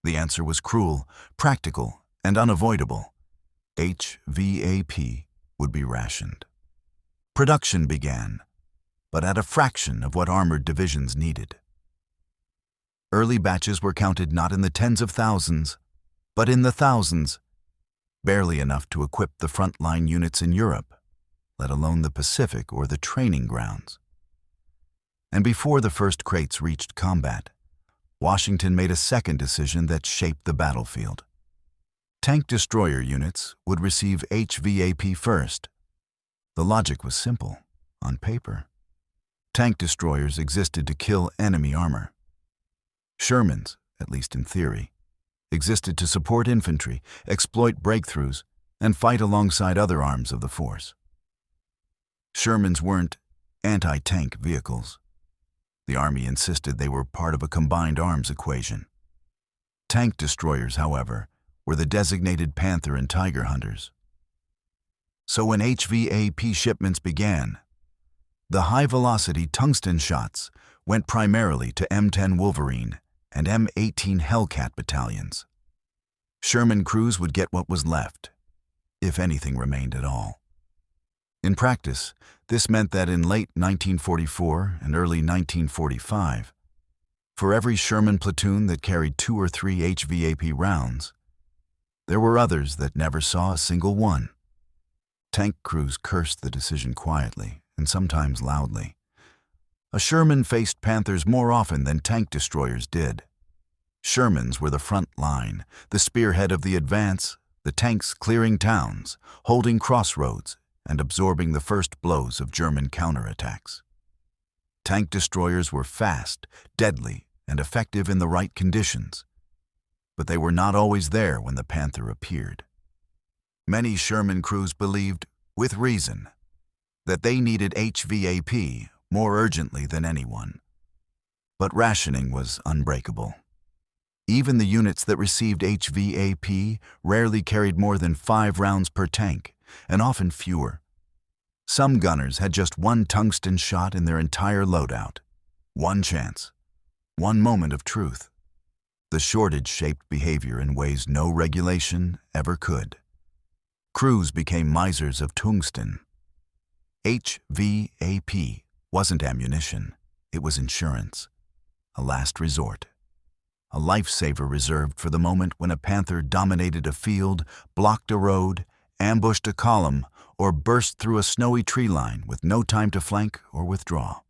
The answer was cruel, practical, and unavoidable. HVAP would be rationed. Production began, but at a fraction of what armored divisions needed. Early batches were counted not in the tens of thousands, but in the thousands, barely enough to equip the frontline units in Europe, let alone the Pacific or the training grounds. And before the first crates reached combat, Washington made a second decision that shaped the battlefield. Tank destroyer units would receive HVAP first. The logic was simple, on paper. Tank destroyers existed to kill enemy armor. Shermans, at least in theory, existed to support infantry, exploit breakthroughs, and fight alongside other arms of the force. Shermans weren't anti-tank vehicles. The Army insisted they were part of a combined arms equation. Tank destroyers, however, were the designated Panther and Tiger hunters. So when HVAP shipments began, the high-velocity tungsten shots went primarily to M10 Wolverine and M18 Hellcat battalions. Sherman crews would get what was left, if anything remained at all. In practice, this meant that in late 1944 and early 1945, for every Sherman platoon that carried 2 or 3 HVAP rounds, there were others that never saw a single one. Tank crews cursed the decision quietly and sometimes loudly. A Sherman faced Panthers more often than tank destroyers did. Shermans were the front line, the spearhead of the advance, the tanks clearing towns, holding crossroads, and absorbing the first blows of German counterattacks. Tank destroyers were fast, deadly, and effective in the right conditions, but they were not always there when the Panther appeared. Many Sherman crews believed, with reason, that they needed HVAP more urgently than anyone. But rationing was unbreakable. Even the units that received HVAP rarely carried more than 5 rounds per tank, and often fewer. Some gunners had just one tungsten shot in their entire loadout. One chance. One moment of truth. The shortage shaped behavior in ways no regulation ever could. Crews became misers of tungsten. HVAP wasn't ammunition, it was insurance. A last resort. A lifesaver reserved for the moment when a Panther dominated a field, blocked a road, ambushed a column, or burst through a snowy tree line with no time to flank or withdraw.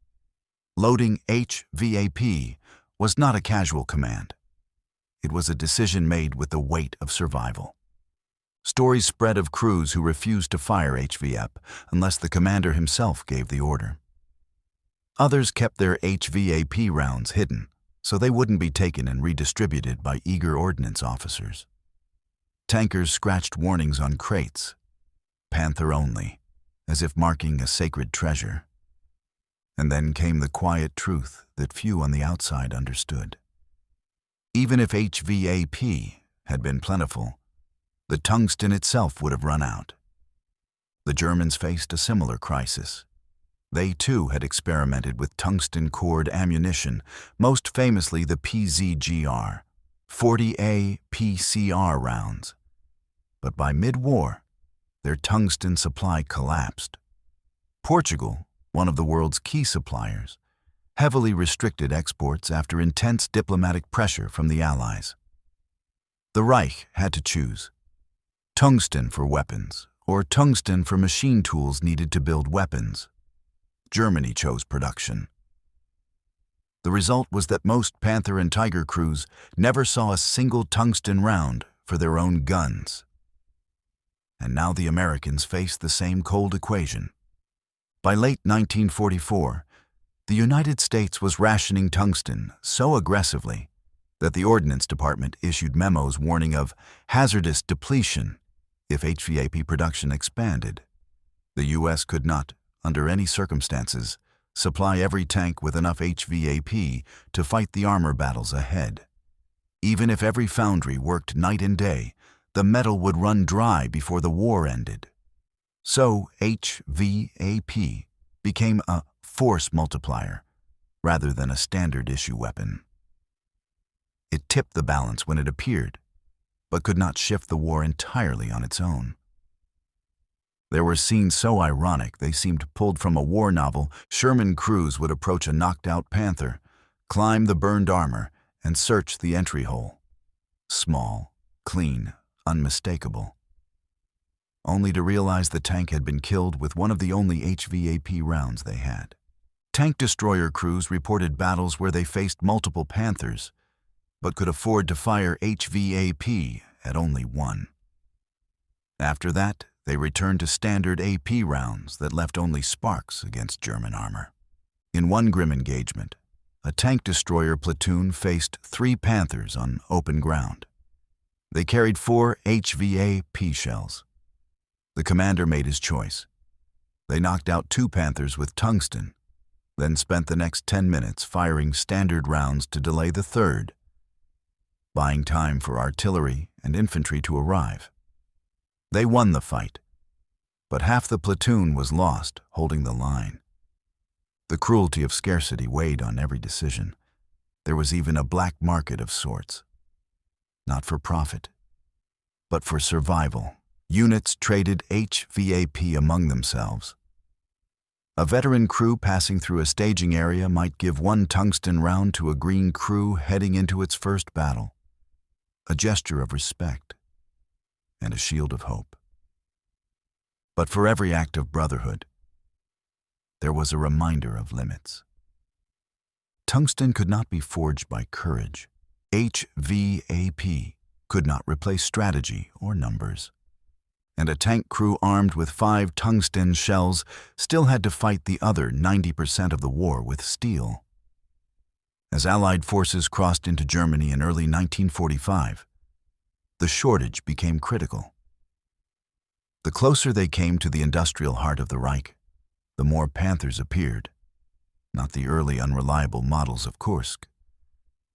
Loading HVAP was not a casual command. It was a decision made with the weight of survival. Stories spread of crews who refused to fire HVAP unless the commander himself gave the order. Others kept their HVAP rounds hidden, so they wouldn't be taken and redistributed by eager ordnance officers. Tankers scratched warnings on crates, Panther only, as if marking a sacred treasure. And then came the quiet truth that few on the outside understood. Even if HVAP had been plentiful, the tungsten itself would have run out. The Germans faced a similar crisis. They too had experimented with tungsten-cored ammunition, most famously the PZGR, 40A PCR rounds. But by mid-war, their tungsten supply collapsed. Portugal, one of the world's key suppliers, heavily restricted exports after intense diplomatic pressure from the Allies. The Reich had to choose: tungsten for weapons or tungsten for machine tools needed to build weapons. Germany chose production. The result was that most Panther and Tiger crews never saw a single tungsten round for their own guns. And now the Americans faced the same cold equation. By late 1944, the United States was rationing tungsten so aggressively that the Ordnance Department issued memos warning of hazardous depletion if HVAP production expanded. The U.S. could not, under any circumstances, supply every tank with enough HVAP to fight the armor battles ahead. Even if every foundry worked night and day, the metal would run dry before the war ended. So HVAP became a force multiplier rather than a standard issue weapon. It tipped the balance when it appeared, but could not shift the war entirely on its own. There were scenes so ironic they seemed pulled from a war novel. Sherman crews would approach a knocked-out Panther, climb the burned armor, and search the entry hole. Small, clean, unmistakable. Only to realize the tank had been killed with one of the only HVAP rounds they had. Tank destroyer crews reported battles where they faced multiple Panthers, but could afford to fire HVAP at only one. After that, they returned to standard AP rounds that left only sparks against German armor. In one grim engagement, a tank destroyer platoon faced 3 Panthers on open ground. They carried 4 HVAP shells. The commander made his choice. They knocked out 2 Panthers with tungsten, then spent the next 10 minutes firing standard rounds to delay the third, buying time for artillery and infantry to arrive. They won the fight, but half the platoon was lost holding the line. The cruelty of scarcity weighed on every decision. There was even a black market of sorts. Not for profit, but for survival. Units traded HVAP among themselves. A veteran crew passing through a staging area might give 1 tungsten round to a green crew heading into its first battle. A gesture of respect and a shield of hope. But for every act of brotherhood, there was a reminder of limits. Tungsten could not be forged by courage. HVAP could not replace strategy or numbers. And a tank crew armed with 5 tungsten shells still had to fight the other 90% of the war with steel. As Allied forces crossed into Germany in early 1945, the shortage became critical. The closer they came to the industrial heart of the Reich, the more Panthers appeared. Not the early unreliable models of Kursk,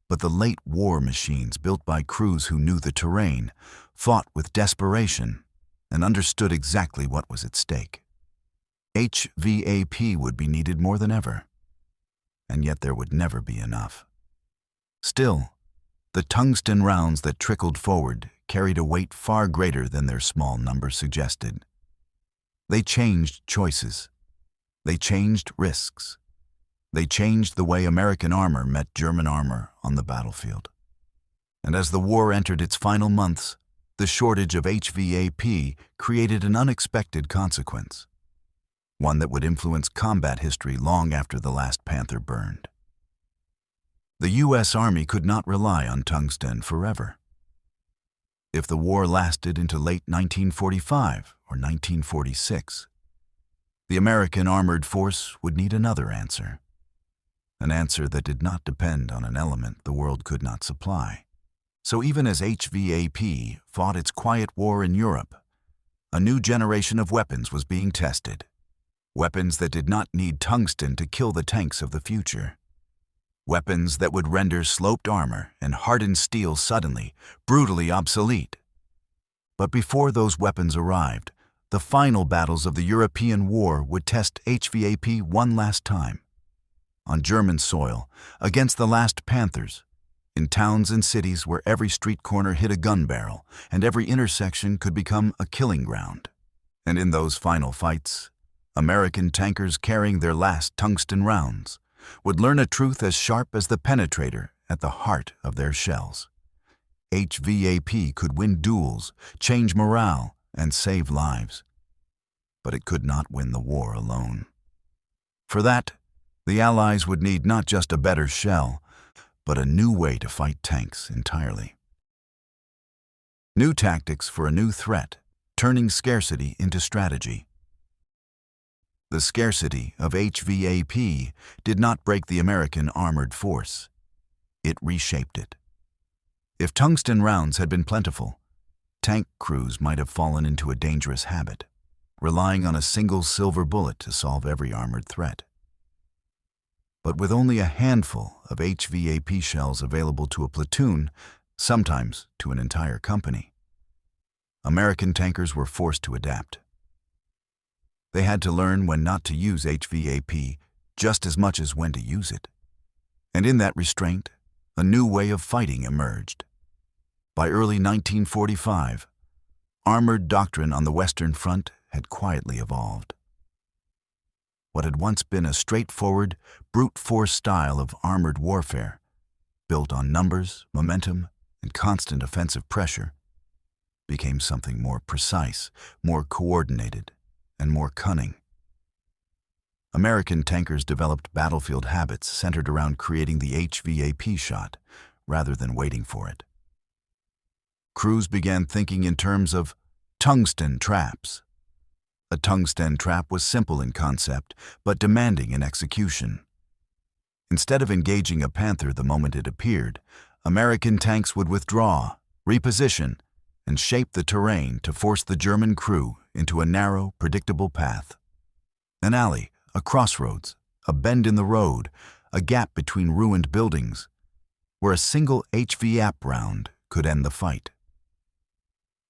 but the late war machines built by crews who knew the terrain, fought with desperation, and understood exactly what was at stake. HVAP would be needed more than ever, and yet there would never be enough. Still, the tungsten rounds that trickled forward carried a weight far greater than their small number suggested. They changed choices. They changed risks. They changed the way American armor met German armor on the battlefield. And as the war entered its final months, the shortage of HVAP created an unexpected consequence, one that would influence combat history long after the last Panther burned. The U.S. Army could not rely on tungsten forever. If the war lasted into late 1945 or 1946, the American armored force would need another answer. An answer that did not depend on an element the world could not supply. So even as HVAP fought its quiet war in Europe, a new generation of weapons was being tested. Weapons that did not need tungsten to kill the tanks of the future. Weapons that would render sloped armor and hardened steel suddenly, brutally obsolete. But before those weapons arrived, the final battles of the European war would test HVAP one last time. On German soil, against the last Panthers, in towns and cities where every street corner hit a gun barrel and every intersection could become a killing ground. And in those final fights, American tankers carrying their last tungsten rounds would learn a truth as sharp as the penetrator at the heart of their shells. HVAP could win duels, change morale, and save lives. But it could not win the war alone. For that, the Allies would need not just a better shell, but a new way to fight tanks entirely. New tactics for a new threat, turning scarcity into strategy. The scarcity of HVAP did not break the American armored force. It reshaped it. If tungsten rounds had been plentiful, tank crews might have fallen into a dangerous habit, relying on a single silver bullet to solve every armored threat. But with only a handful of HVAP shells available to a platoon, sometimes to an entire company, American tankers were forced to adapt. They had to learn when not to use HVAP just as much as when to use it. And in that restraint, a new way of fighting emerged. By early 1945, armored doctrine on the Western Front had quietly evolved. What had once been a straightforward, brute force style of armored warfare, built on numbers, momentum, and constant offensive pressure, became something more precise, more coordinated, and more cunning. American tankers developed battlefield habits centered around creating the HVAP shot, rather than waiting for it. Crews began thinking in terms of tungsten traps. A tungsten trap was simple in concept, but demanding in execution. Instead of engaging a Panther the moment it appeared, American tanks would withdraw, reposition, and shape the terrain to force the German crew into a narrow, predictable path. An alley, a crossroads, a bend in the road, a gap between ruined buildings, where a single HVAP round could end the fight.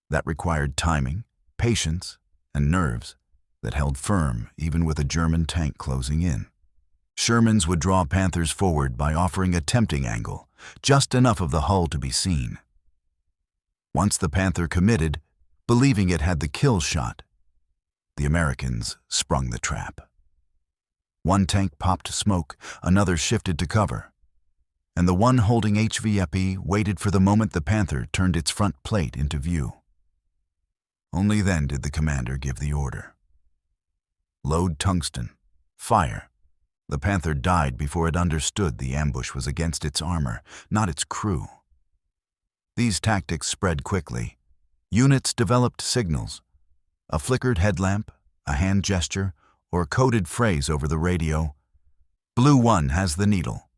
That required timing, patience, and nerves that held firm even with a German tank closing in. Shermans would draw Panthers forward by offering a tempting angle, just enough of the hull to be seen. Once the Panther committed, believing it had the kill shot, the Americans sprung the trap. One tank popped smoke, another shifted to cover, and the one holding HVAP waited for the moment the Panther turned its front plate into view. Only then did the commander give the order. Load tungsten. Fire. The Panther died before it understood the ambush was against its armor, not its crew. These tactics spread quickly. Units developed signals. A flickered headlamp, a hand gesture, or a coded phrase over the radio. Blue 1 has the needle.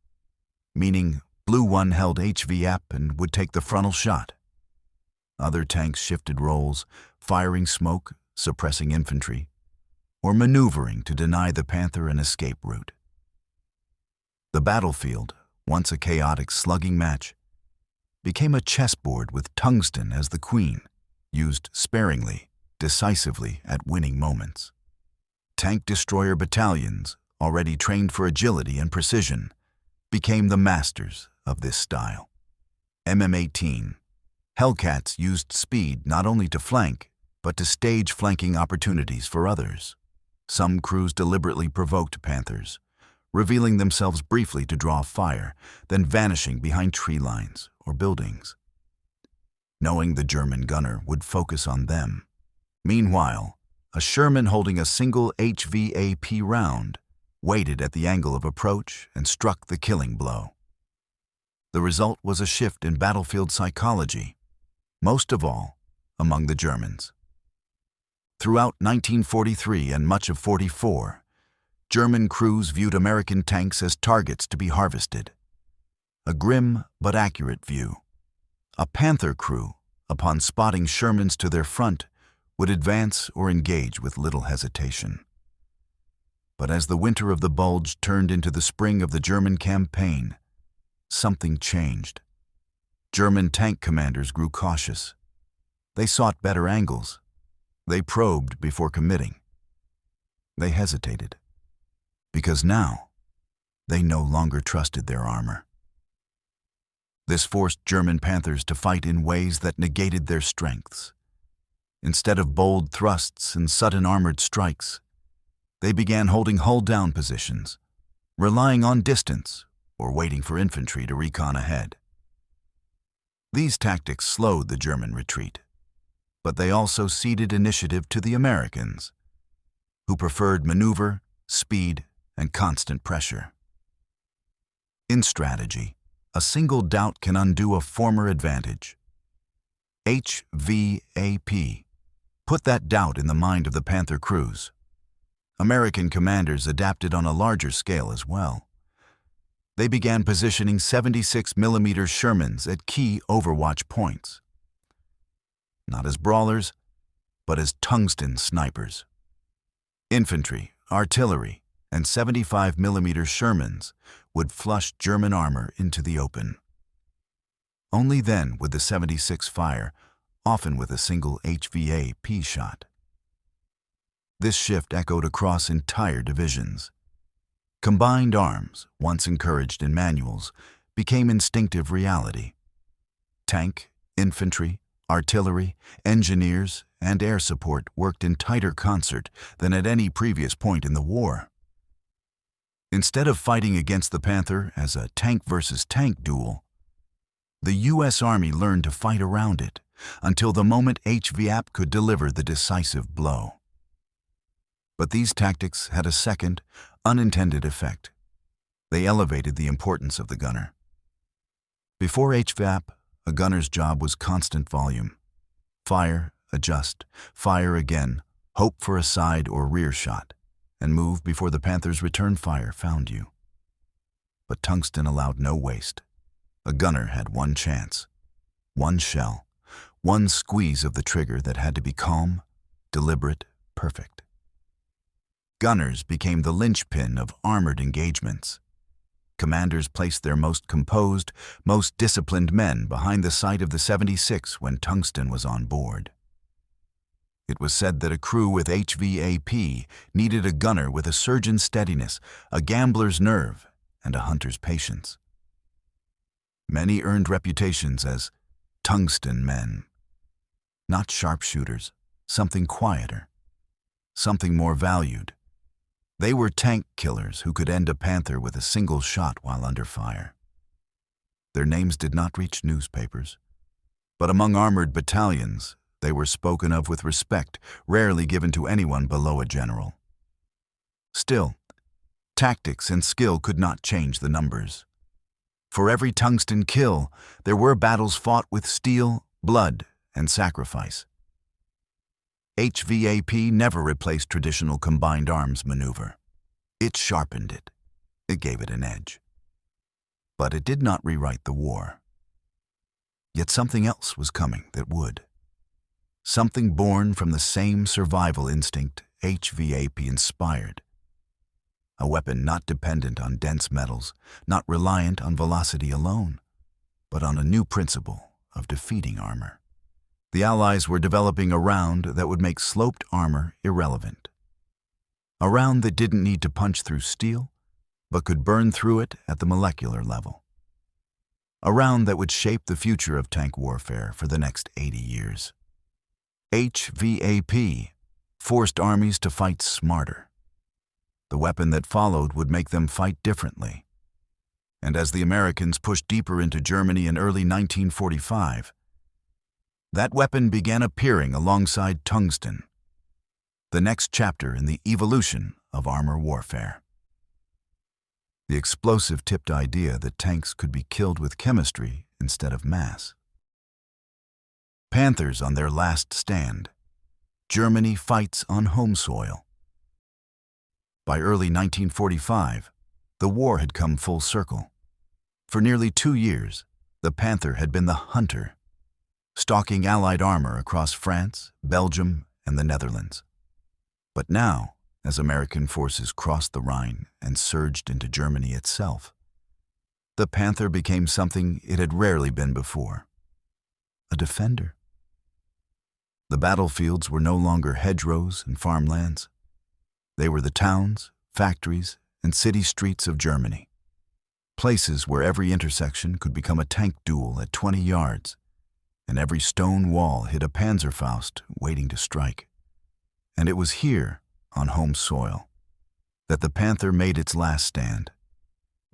meaning Blue 1 held HVAP and would take the frontal shot. Other tanks shifted roles, firing smoke, suppressing infantry, or maneuvering to deny the Panther an escape route. The battlefield, once a chaotic slugging match, became a chessboard with tungsten as the queen, used sparingly, decisively at winning moments. Tank destroyer battalions, already trained for agility and precision, became the masters of this style. MM-18. Hellcats used speed not only to flank, but to stage flanking opportunities for others. Some crews deliberately provoked Panthers, revealing themselves briefly to draw fire, then vanishing behind tree lines or buildings, knowing the German gunner would focus on them. Meanwhile, a Sherman holding a single HVAP round waited at the angle of approach and struck the killing blow. The result was a shift in battlefield psychology, most of all among the Germans. Throughout 1943 and much of '44, German crews viewed American tanks as targets to be harvested. A grim but accurate view. A Panther crew, upon spotting Shermans to their front, would advance or engage with little hesitation. But as the winter of the Bulge turned into the spring of the German campaign, something changed. German tank commanders grew cautious. They sought better angles. They probed before committing. They hesitated, because now they no longer trusted their armor. This forced German Panthers to fight in ways that negated their strengths. Instead of bold thrusts and sudden armored strikes, they began holding hull-down positions, relying on distance or waiting for infantry to recon ahead. These tactics slowed the German retreat, but they also ceded initiative to the Americans, who preferred maneuver, speed, and constant pressure. In strategy, a single doubt can undo a former advantage. HVAP put that doubt in the mind of the Panther crews. American commanders adapted on a larger scale as well. They began positioning 76mm Shermans at key overwatch points. Not as brawlers, but as tungsten snipers. Infantry, artillery, and 75mm Shermans would flush German armor into the open. Only then would the 76 fire, often with a single HVAP shot. This shift echoed across entire divisions. Combined arms, once encouraged in manuals, became instinctive reality. Tank, infantry, artillery, engineers, and air support worked in tighter concert than at any previous point in the war. Instead of fighting against the Panther as a tank versus tank duel, the U.S. Army learned to fight around it until the moment HVAP could deliver the decisive blow. But these tactics had a second, unintended effect. They elevated the importance of the gunner. Before HVAP, a gunner's job was constant volume. Fire, adjust, fire again, hope for a side or rear shot, and move before the Panther's return fire found you. But tungsten allowed no waste. A gunner had one chance, one shell, one squeeze of the trigger that had to be calm, deliberate, perfect. Gunners became the linchpin of armored engagements. Commanders placed their most composed, most disciplined men behind the sight of the 76 when tungsten was on board. It was said that a crew with HVAP needed a gunner with a surgeon's steadiness, a gambler's nerve, and a hunter's patience. Many earned reputations as tungsten men. Not sharpshooters, something quieter, something more valued. They were tank killers who could end a Panther with a single shot while under fire. Their names did not reach newspapers, but among armored battalions, they were spoken of with respect rarely given to anyone below a general. Still, tactics and skill could not change the numbers. For every tungsten kill, there were battles fought with steel, blood, and sacrifice. HVAP never replaced traditional combined arms maneuver. It sharpened it. It gave it an edge. But it did not rewrite the war. Yet something else was coming that would. Something born from the same survival instinct HVAP inspired. A weapon not dependent on dense metals, not reliant on velocity alone, but on a new principle of defeating armor. The Allies were developing a round that would make sloped armor irrelevant. A round that didn't need to punch through steel, but could burn through it at the molecular level. A round that would shape the future of tank warfare for the next 80 years. HVAP forced armies to fight smarter. The weapon that followed would make them fight differently. And as the Americans pushed deeper into Germany in early 1945, that weapon began appearing alongside tungsten, the next chapter in the evolution of armor warfare. The explosive tipped idea that tanks could be killed with chemistry instead of mass. Panthers on their last stand. Germany fights on home soil. By early 1945, the war had come full circle. For nearly 2 years, the Panther had been the hunter, stalking Allied armor across France, Belgium, and the Netherlands. But now, as American forces crossed the Rhine and surged into Germany itself, the Panther became something it had rarely been before: a defender. The battlefields were no longer hedgerows and farmlands. They were the towns, factories, and city streets of Germany, places where every intersection could become a tank duel at 20 yards, and every stone wall hid a Panzerfaust waiting to strike. And it was here, on home soil, that the Panther made its last stand.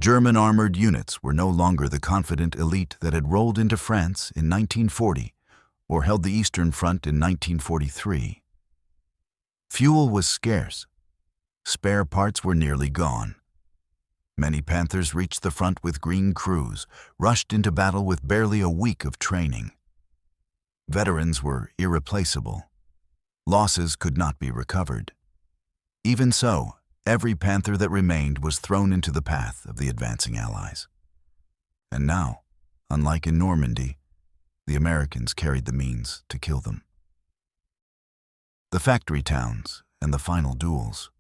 German armored units were no longer the confident elite that had rolled into France in 1940 or held the Eastern Front in 1943. Fuel was scarce. Spare parts were nearly gone. Many Panthers reached the front with green crews, rushed into battle with barely a week of training. Veterans were irreplaceable. Losses could not be recovered. Even so, every Panther that remained was thrown into the path of the advancing Allies. And now, unlike in Normandy, the Americans carried the means to kill them. The factory towns and the final duels.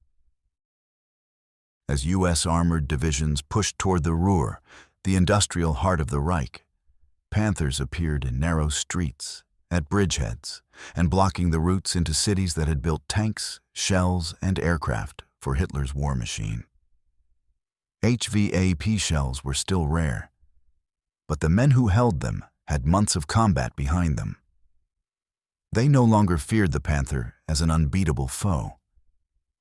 As U.S. armored divisions pushed toward the Ruhr, the industrial heart of the Reich, Panthers appeared in narrow streets, at bridgeheads, and blocking the routes into cities that had built tanks, shells, and aircraft for Hitler's war machine. HVAP shells were still rare, but the men who held them had months of combat behind them. They no longer feared the Panther as an unbeatable foe.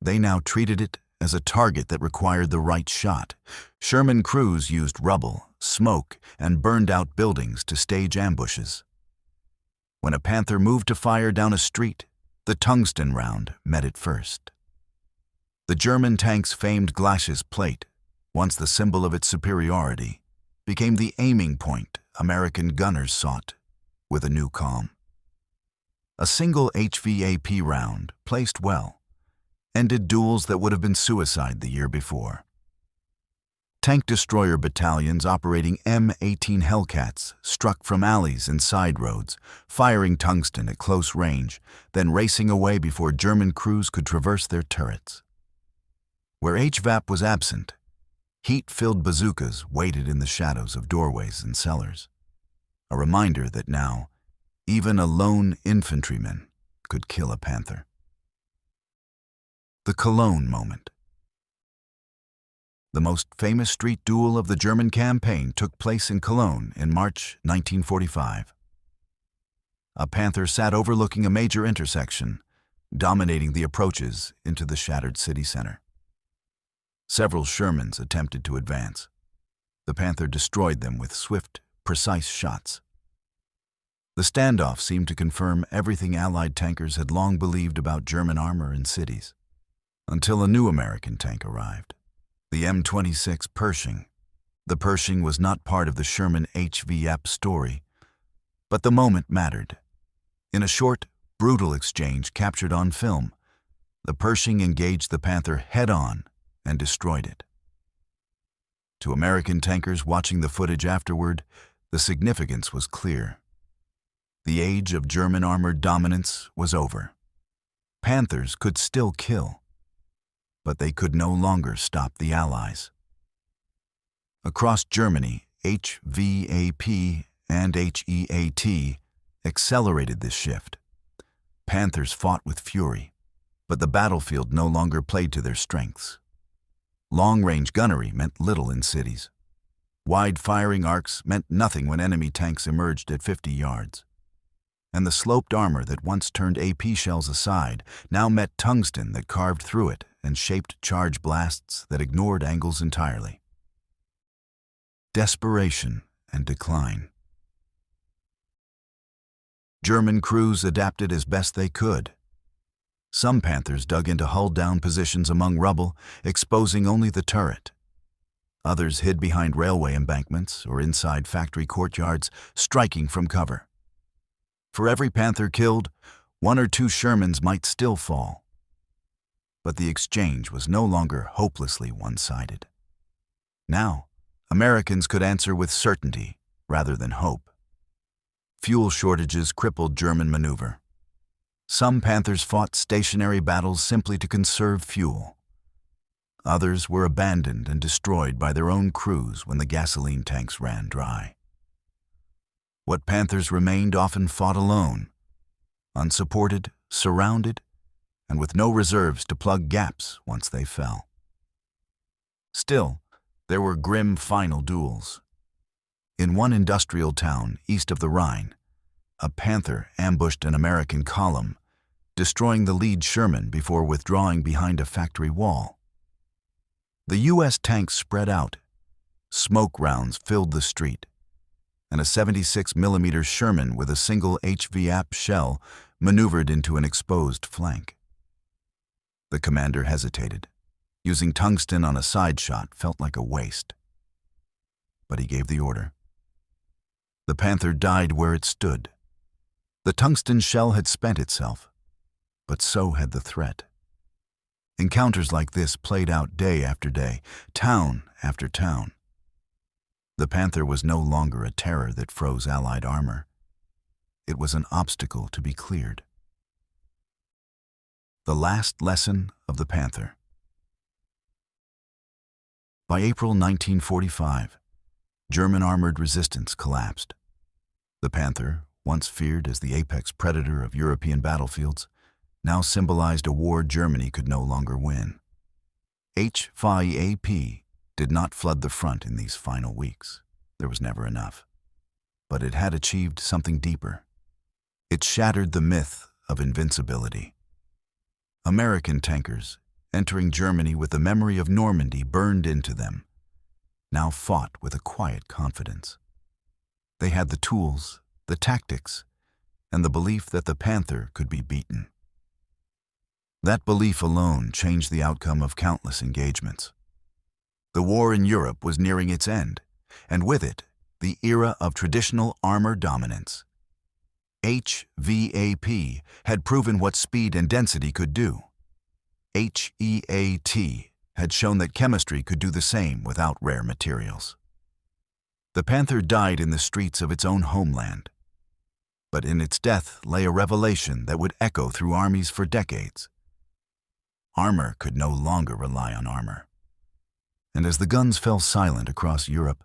They now treated it as a target that required the right shot. Sherman crews used rubble, smoke, and burned-out buildings to stage ambushes. When a Panther moved to fire down a street, the tungsten round met it first. The German tank's famed glacis plate, once the symbol of its superiority, became the aiming point American gunners sought with a new calm. A single HVAP round, placed well, ended duels that would have been suicide the year before. Tank destroyer battalions operating M18 Hellcats struck from alleys and side roads, firing tungsten at close range, then racing away before German crews could traverse their turrets. Where HVAP was absent, heat-filled bazookas waited in the shadows of doorways and cellars, a reminder that now, even a lone infantryman could kill a Panther. The Cologne moment. The most famous street duel of the German campaign took place in Cologne in March 1945. A Panther sat overlooking a major intersection, dominating the approaches into the shattered city center. Several Shermans attempted to advance. The Panther destroyed them with swift, precise shots. The standoff seemed to confirm everything Allied tankers had long believed about German armor in cities, until a new American tank arrived. The M26 Pershing. The Pershing was not part of the Sherman HVAP story, but the moment mattered. In a short, brutal exchange captured on film, the Pershing engaged the Panther head-on and destroyed it. To American tankers watching the footage afterward, the significance was clear. The age of German armored dominance was over. Panthers could still kill, but they could no longer stop the Allies. Across Germany, HVAP and HEAT accelerated this shift. Panthers fought with fury, but the battlefield no longer played to their strengths. Long-range gunnery meant little in cities. Wide firing arcs meant nothing when enemy tanks emerged at 50 yards. And the sloped armor that once turned AP shells aside now met tungsten that carved through it and shaped charge blasts that ignored angles entirely. Desperation and decline. German crews adapted as best they could. Some Panthers dug into hull-down positions among rubble, exposing only the turret. Others hid behind railway embankments or inside factory courtyards, striking from cover. For every Panther killed, 1 or 2 Shermans might still fall. But the exchange was no longer hopelessly one-sided. Now, Americans could answer with certainty rather than hope. Fuel shortages crippled German maneuver. Some Panthers fought stationary battles simply to conserve fuel. Others were abandoned and destroyed by their own crews when the gasoline tanks ran dry. What Panthers remained often fought alone, unsupported, surrounded, and with no reserves to plug gaps once they fell. Still, there were grim final duels. In one industrial town east of the Rhine, a Panther ambushed an American column, destroying the lead Sherman before withdrawing behind a factory wall. The U.S. tanks spread out. Smoke rounds filled the street, and a 76mm Sherman with a single HVAP shell maneuvered into an exposed flank. The commander hesitated. Using tungsten on a side shot felt like a waste. But he gave the order. The Panther died where it stood. The tungsten shell had spent itself, but so had the threat. Encounters like this played out day after day, town after town. The Panther was no longer a terror that froze Allied armor. It was an obstacle to be cleared. The last lesson of the Panther. By April 1945, German armored resistance collapsed. The Panther, once feared as the apex predator of European battlefields, now symbolized a war Germany could no longer win. HVAP did not flood the front in these final weeks. There was never enough. But it had achieved something deeper. It shattered the myth of invincibility. American tankers, entering Germany with the memory of Normandy burned into them, now fought with a quiet confidence. They had the tools, the tactics, and the belief that the Panther could be beaten. That belief alone changed the outcome of countless engagements. The war in Europe was nearing its end, and with it, the era of traditional armor dominance. HVAP had proven what speed and density could do. HEAT had shown that chemistry could do the same without rare materials. The Panther died in the streets of its own homeland, but in its death lay a revelation that would echo through armies for decades. Armor could no longer rely on armor. And as the guns fell silent across Europe,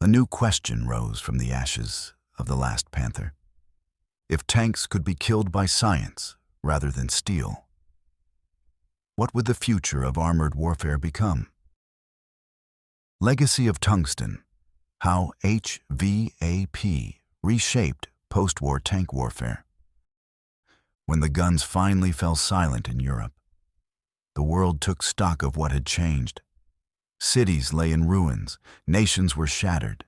a new question rose from the ashes of the last Panther. If tanks could be killed by science rather than steel, what would the future of armored warfare become? Legacy of Tungsten: How HVAP Reshaped Post-War Tank Warfare. When the guns finally fell silent in Europe, the world took stock of what had changed. Cities lay in ruins, nations were shattered,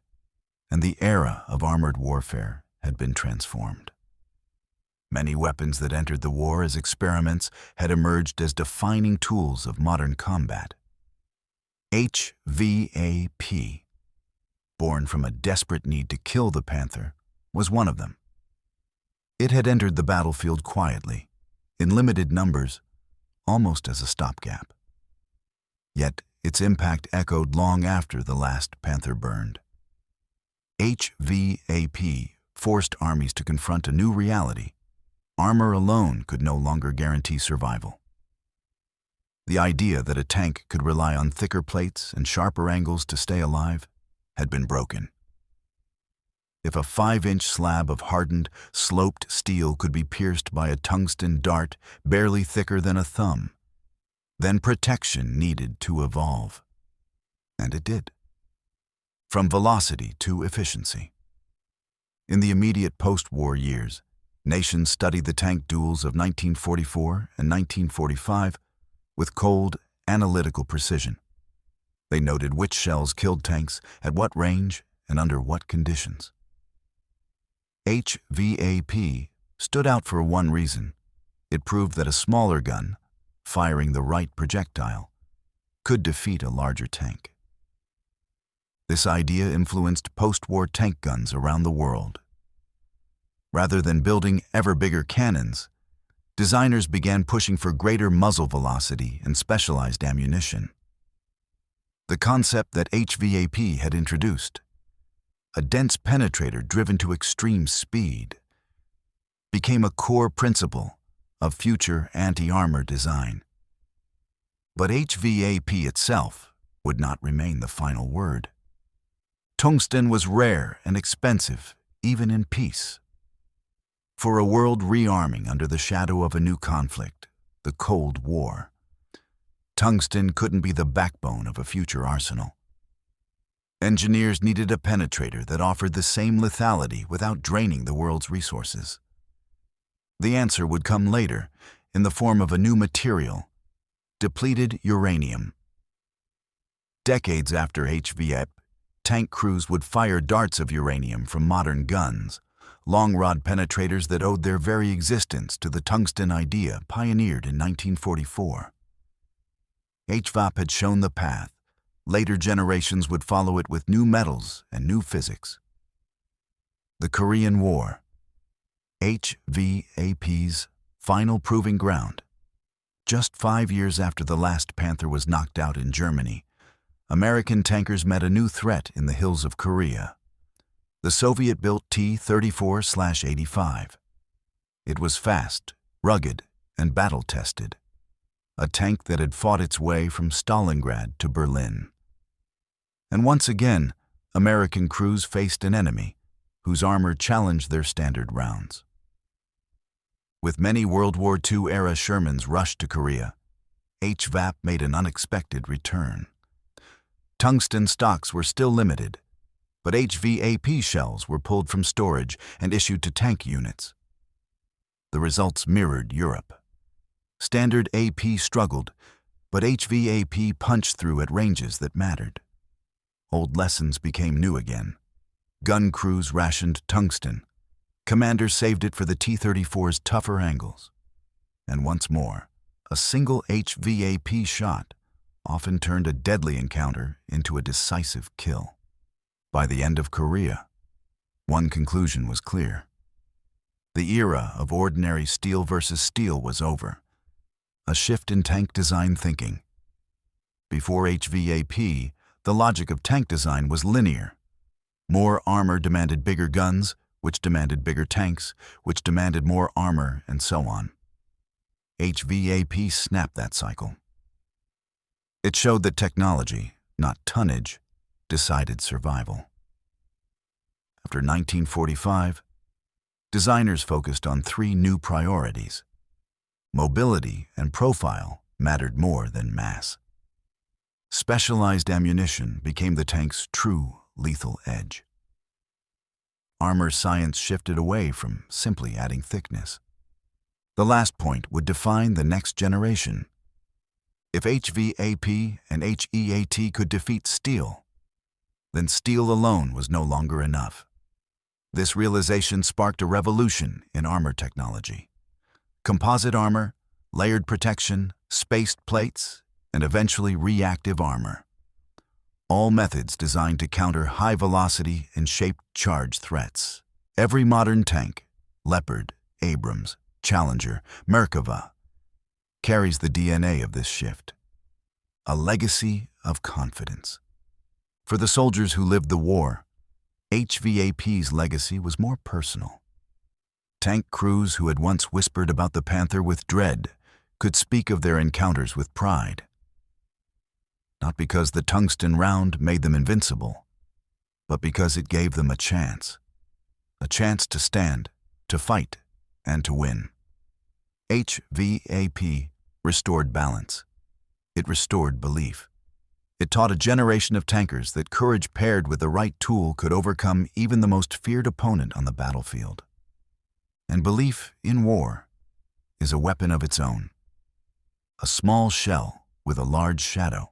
and the era of armored warfare had been transformed. Many weapons that entered the war as experiments had emerged as defining tools of modern combat. HVAP, born from a desperate need to kill the Panther, was one of them. It had entered the battlefield quietly, in limited numbers, almost as a stopgap. Yet Its impact echoed long after the last Panther burned. HVAP forced armies to confront a new reality. Armor alone could no longer guarantee survival. The idea that a tank could rely on thicker plates and sharper angles to stay alive had been broken. If a 5-inch slab of hardened, sloped steel could be pierced by a tungsten dart barely thicker than a thumb, then protection needed to evolve. And it did. From velocity to efficiency. In the immediate post-war years, nations studied the tank duels of 1944 and 1945 with cold, analytical precision. They noted which shells killed tanks, at what range, and under what conditions. HVAP stood out for one reason. It proved that a smaller gun, firing the right projectile, could defeat a larger tank. This idea influenced post-war tank guns around the world. Rather than building ever bigger cannons, designers began pushing for greater muzzle velocity and specialized ammunition. The concept that HVAP had introduced, a dense penetrator driven to extreme speed, became a core principle of future anti-armor design. But HVAP itself would not remain the final word. Tungsten was rare and expensive, even in peace. For a world rearming under the shadow of a new conflict, the Cold War, tungsten couldn't be the backbone of a future arsenal. Engineers needed a penetrator that offered the same lethality without draining the world's resources. The answer would come later in the form of a new material, depleted uranium. Decades after HVAP, tank crews would fire darts of uranium from modern guns, long-rod penetrators that owed their very existence to the tungsten idea pioneered in 1944. HVAP had shown the path. Later generations would follow it with new metals and new physics. The Korean War, HVAP's final proving ground. Just 5 years after the last Panther was knocked out in Germany, American tankers met a new threat in the hills of Korea. The Soviet-built T-34/85. It was fast, rugged, and battle-tested. A tank that had fought its way from Stalingrad to Berlin. And once again, American crews faced an enemy whose armor challenged their standard rounds. With many World War II-era Shermans rushed to Korea, HVAP made an unexpected return. Tungsten stocks were still limited, but HVAP shells were pulled from storage and issued to tank units. The results mirrored Europe. Standard AP struggled, but HVAP punched through at ranges that mattered. Old lessons became new again. Gun crews rationed tungsten. Commanders saved it for the T-34's tougher angles. And once more, a single HVAP shot often turned a deadly encounter into a decisive kill. By the end of Korea, one conclusion was clear. The era of ordinary steel versus steel was over. A shift in tank design thinking. Before HVAP, the logic of tank design was linear. More armor demanded bigger guns, which demanded bigger tanks, which demanded more armor, and so on. HVAP snapped that cycle. It showed that technology, not tonnage, decided survival. After 1945, designers focused on 3 new priorities. Mobility and profile mattered more than mass. Specialized ammunition became the tank's true lethal edge. Armor science shifted away from simply adding thickness. The last point would define the next generation. If HVAP and HEAT could defeat steel, then steel alone was no longer enough. This realization sparked a revolution in armor technology. Composite armor, layered protection, spaced plates, and eventually reactive armor. All methods designed to counter high-velocity and shaped charge threats. Every modern tank, Leopard, Abrams, Challenger, Merkava, carries the DNA of this shift. A legacy of confidence. For the soldiers who lived the war, HVAP's legacy was more personal. Tank crews who had once whispered about the Panther with dread could speak of their encounters with pride. Not because the tungsten round made them invincible, but because it gave them a chance to stand, to fight, and to win. HVAP restored balance. It restored belief. It taught a generation of tankers that courage paired with the right tool could overcome even the most feared opponent on the battlefield. And belief in war is a weapon of its own. A small shell with a large shadow.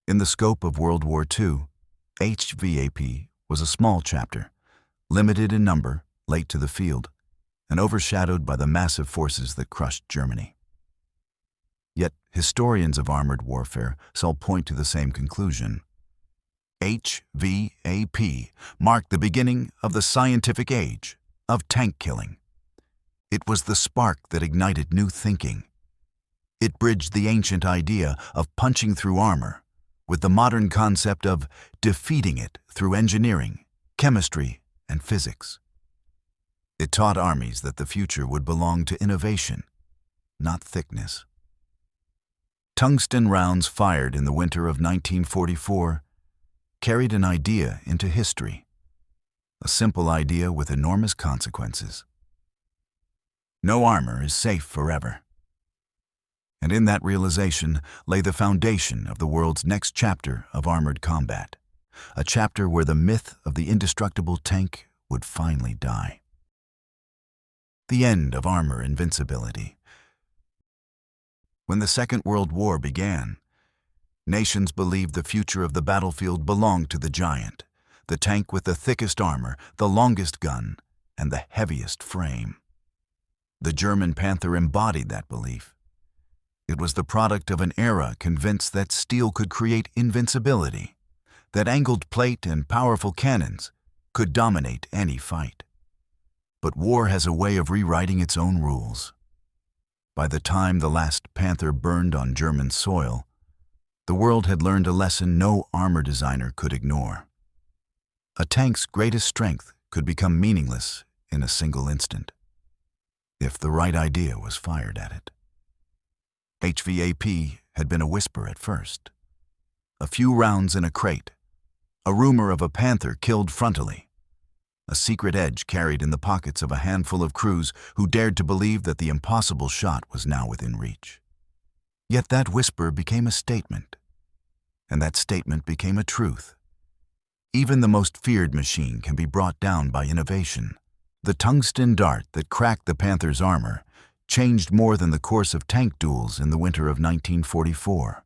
In the scope of World War II, HVAP was a small chapter, limited in number, late to the field, and overshadowed by the massive forces that crushed Germany. Yet historians of armored warfare shall point to the same conclusion. HVAP marked the beginning of the scientific age of tank killing. It was the spark that ignited new thinking. It bridged the ancient idea of punching through armor with the modern concept of defeating it through engineering, chemistry, and physics. It taught armies that the future would belong to innovation, not thickness. Tungsten rounds fired in the winter of 1944 carried an idea into history, a simple idea with enormous consequences. No armor is safe forever. And in that realization lay the foundation of the world's next chapter of armored combat, a chapter where the myth of the indestructible tank would finally die. The end of armor invincibility. When the Second World War began, nations believed the future of the battlefield belonged to the giant, the tank with the thickest armor, the longest gun, and the heaviest frame. The German Panther embodied that belief. It was the product of an era convinced that steel could create invincibility, that angled plate and powerful cannons could dominate any fight. But war has a way of rewriting its own rules. By the time the last Panther burned on German soil, the world had learned a lesson no armor designer could ignore. A tank's greatest strength could become meaningless in a single instant, if the right idea was fired at it. HVAP had been a whisper at first. A few rounds in a crate, a rumor of a Panther killed frontally, a secret edge carried in the pockets of a handful of crews who dared to believe that the impossible shot was now within reach. Yet that whisper became a statement, and that statement became a truth. Even the most feared machine can be brought down by innovation. The tungsten dart that cracked the Panther's armor changed more than the course of tank duels in the winter of 1944.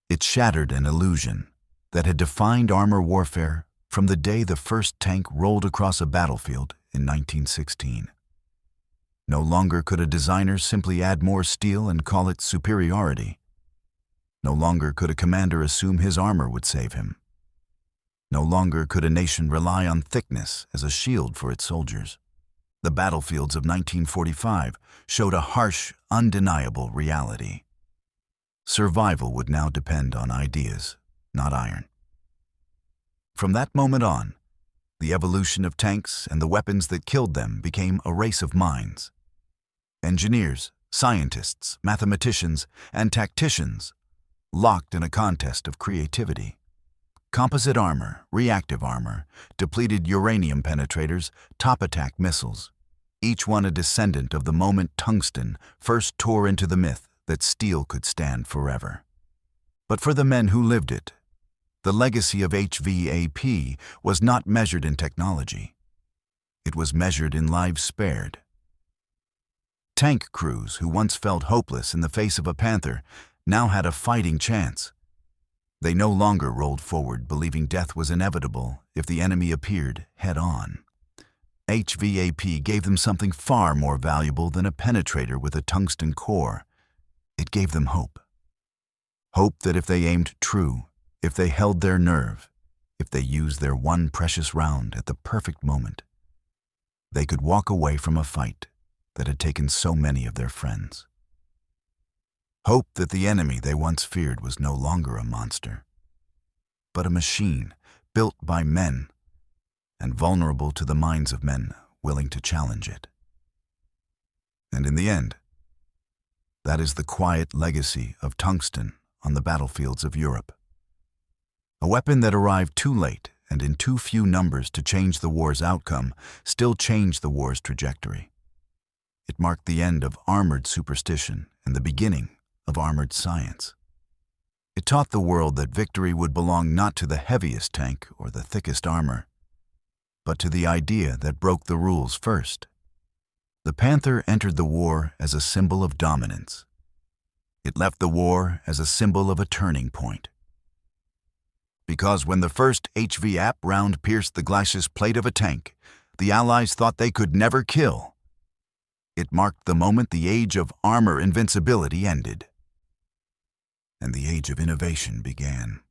It shattered an illusion that had defined armor warfare from the day the first tank rolled across a battlefield in 1916. No longer could a designer simply add more steel and call it superiority. No longer could a commander assume his armor would save him. No longer could a nation rely on thickness as a shield for its soldiers. The battlefields of 1945 showed a harsh, undeniable reality. Survival would now depend on ideas, not iron. From that moment on, the evolution of tanks and the weapons that killed them became a race of minds. Engineers, scientists, mathematicians, and tacticians locked in a contest of creativity. Composite armor, reactive armor, depleted uranium penetrators, top-attack missiles, each one a descendant of the moment tungsten first tore into the myth that steel could stand forever. But for the men who lived it, the legacy of HVAP was not measured in technology. It was measured in lives spared. Tank crews who once felt hopeless in the face of a Panther now had a fighting chance. They no longer rolled forward believing death was inevitable if the enemy appeared head-on. HVAP gave them something far more valuable than a penetrator with a tungsten core. It gave them hope. Hope that if they aimed true, if they held their nerve, if they used their one precious round at the perfect moment, they could walk away from a fight that had taken so many of their friends. Hope that the enemy they once feared was no longer a monster, but a machine built by men and vulnerable to the minds of men willing to challenge it. And in the end, that is the quiet legacy of tungsten on the battlefields of Europe. A weapon that arrived too late and in too few numbers to change the war's outcome still changed the war's trajectory. It marked the end of armored superstition and the beginning of armored science. It taught the world that victory would belong not to the heaviest tank or the thickest armor, but to the idea that broke the rules first. The Panther entered the war as a symbol of dominance. It left the war as a symbol of a turning point. Because when the first HVAP round pierced the glacis plate of a tank, the Allies thought they could never kill. It marked the moment the age of armor invincibility ended, and the age of innovation began.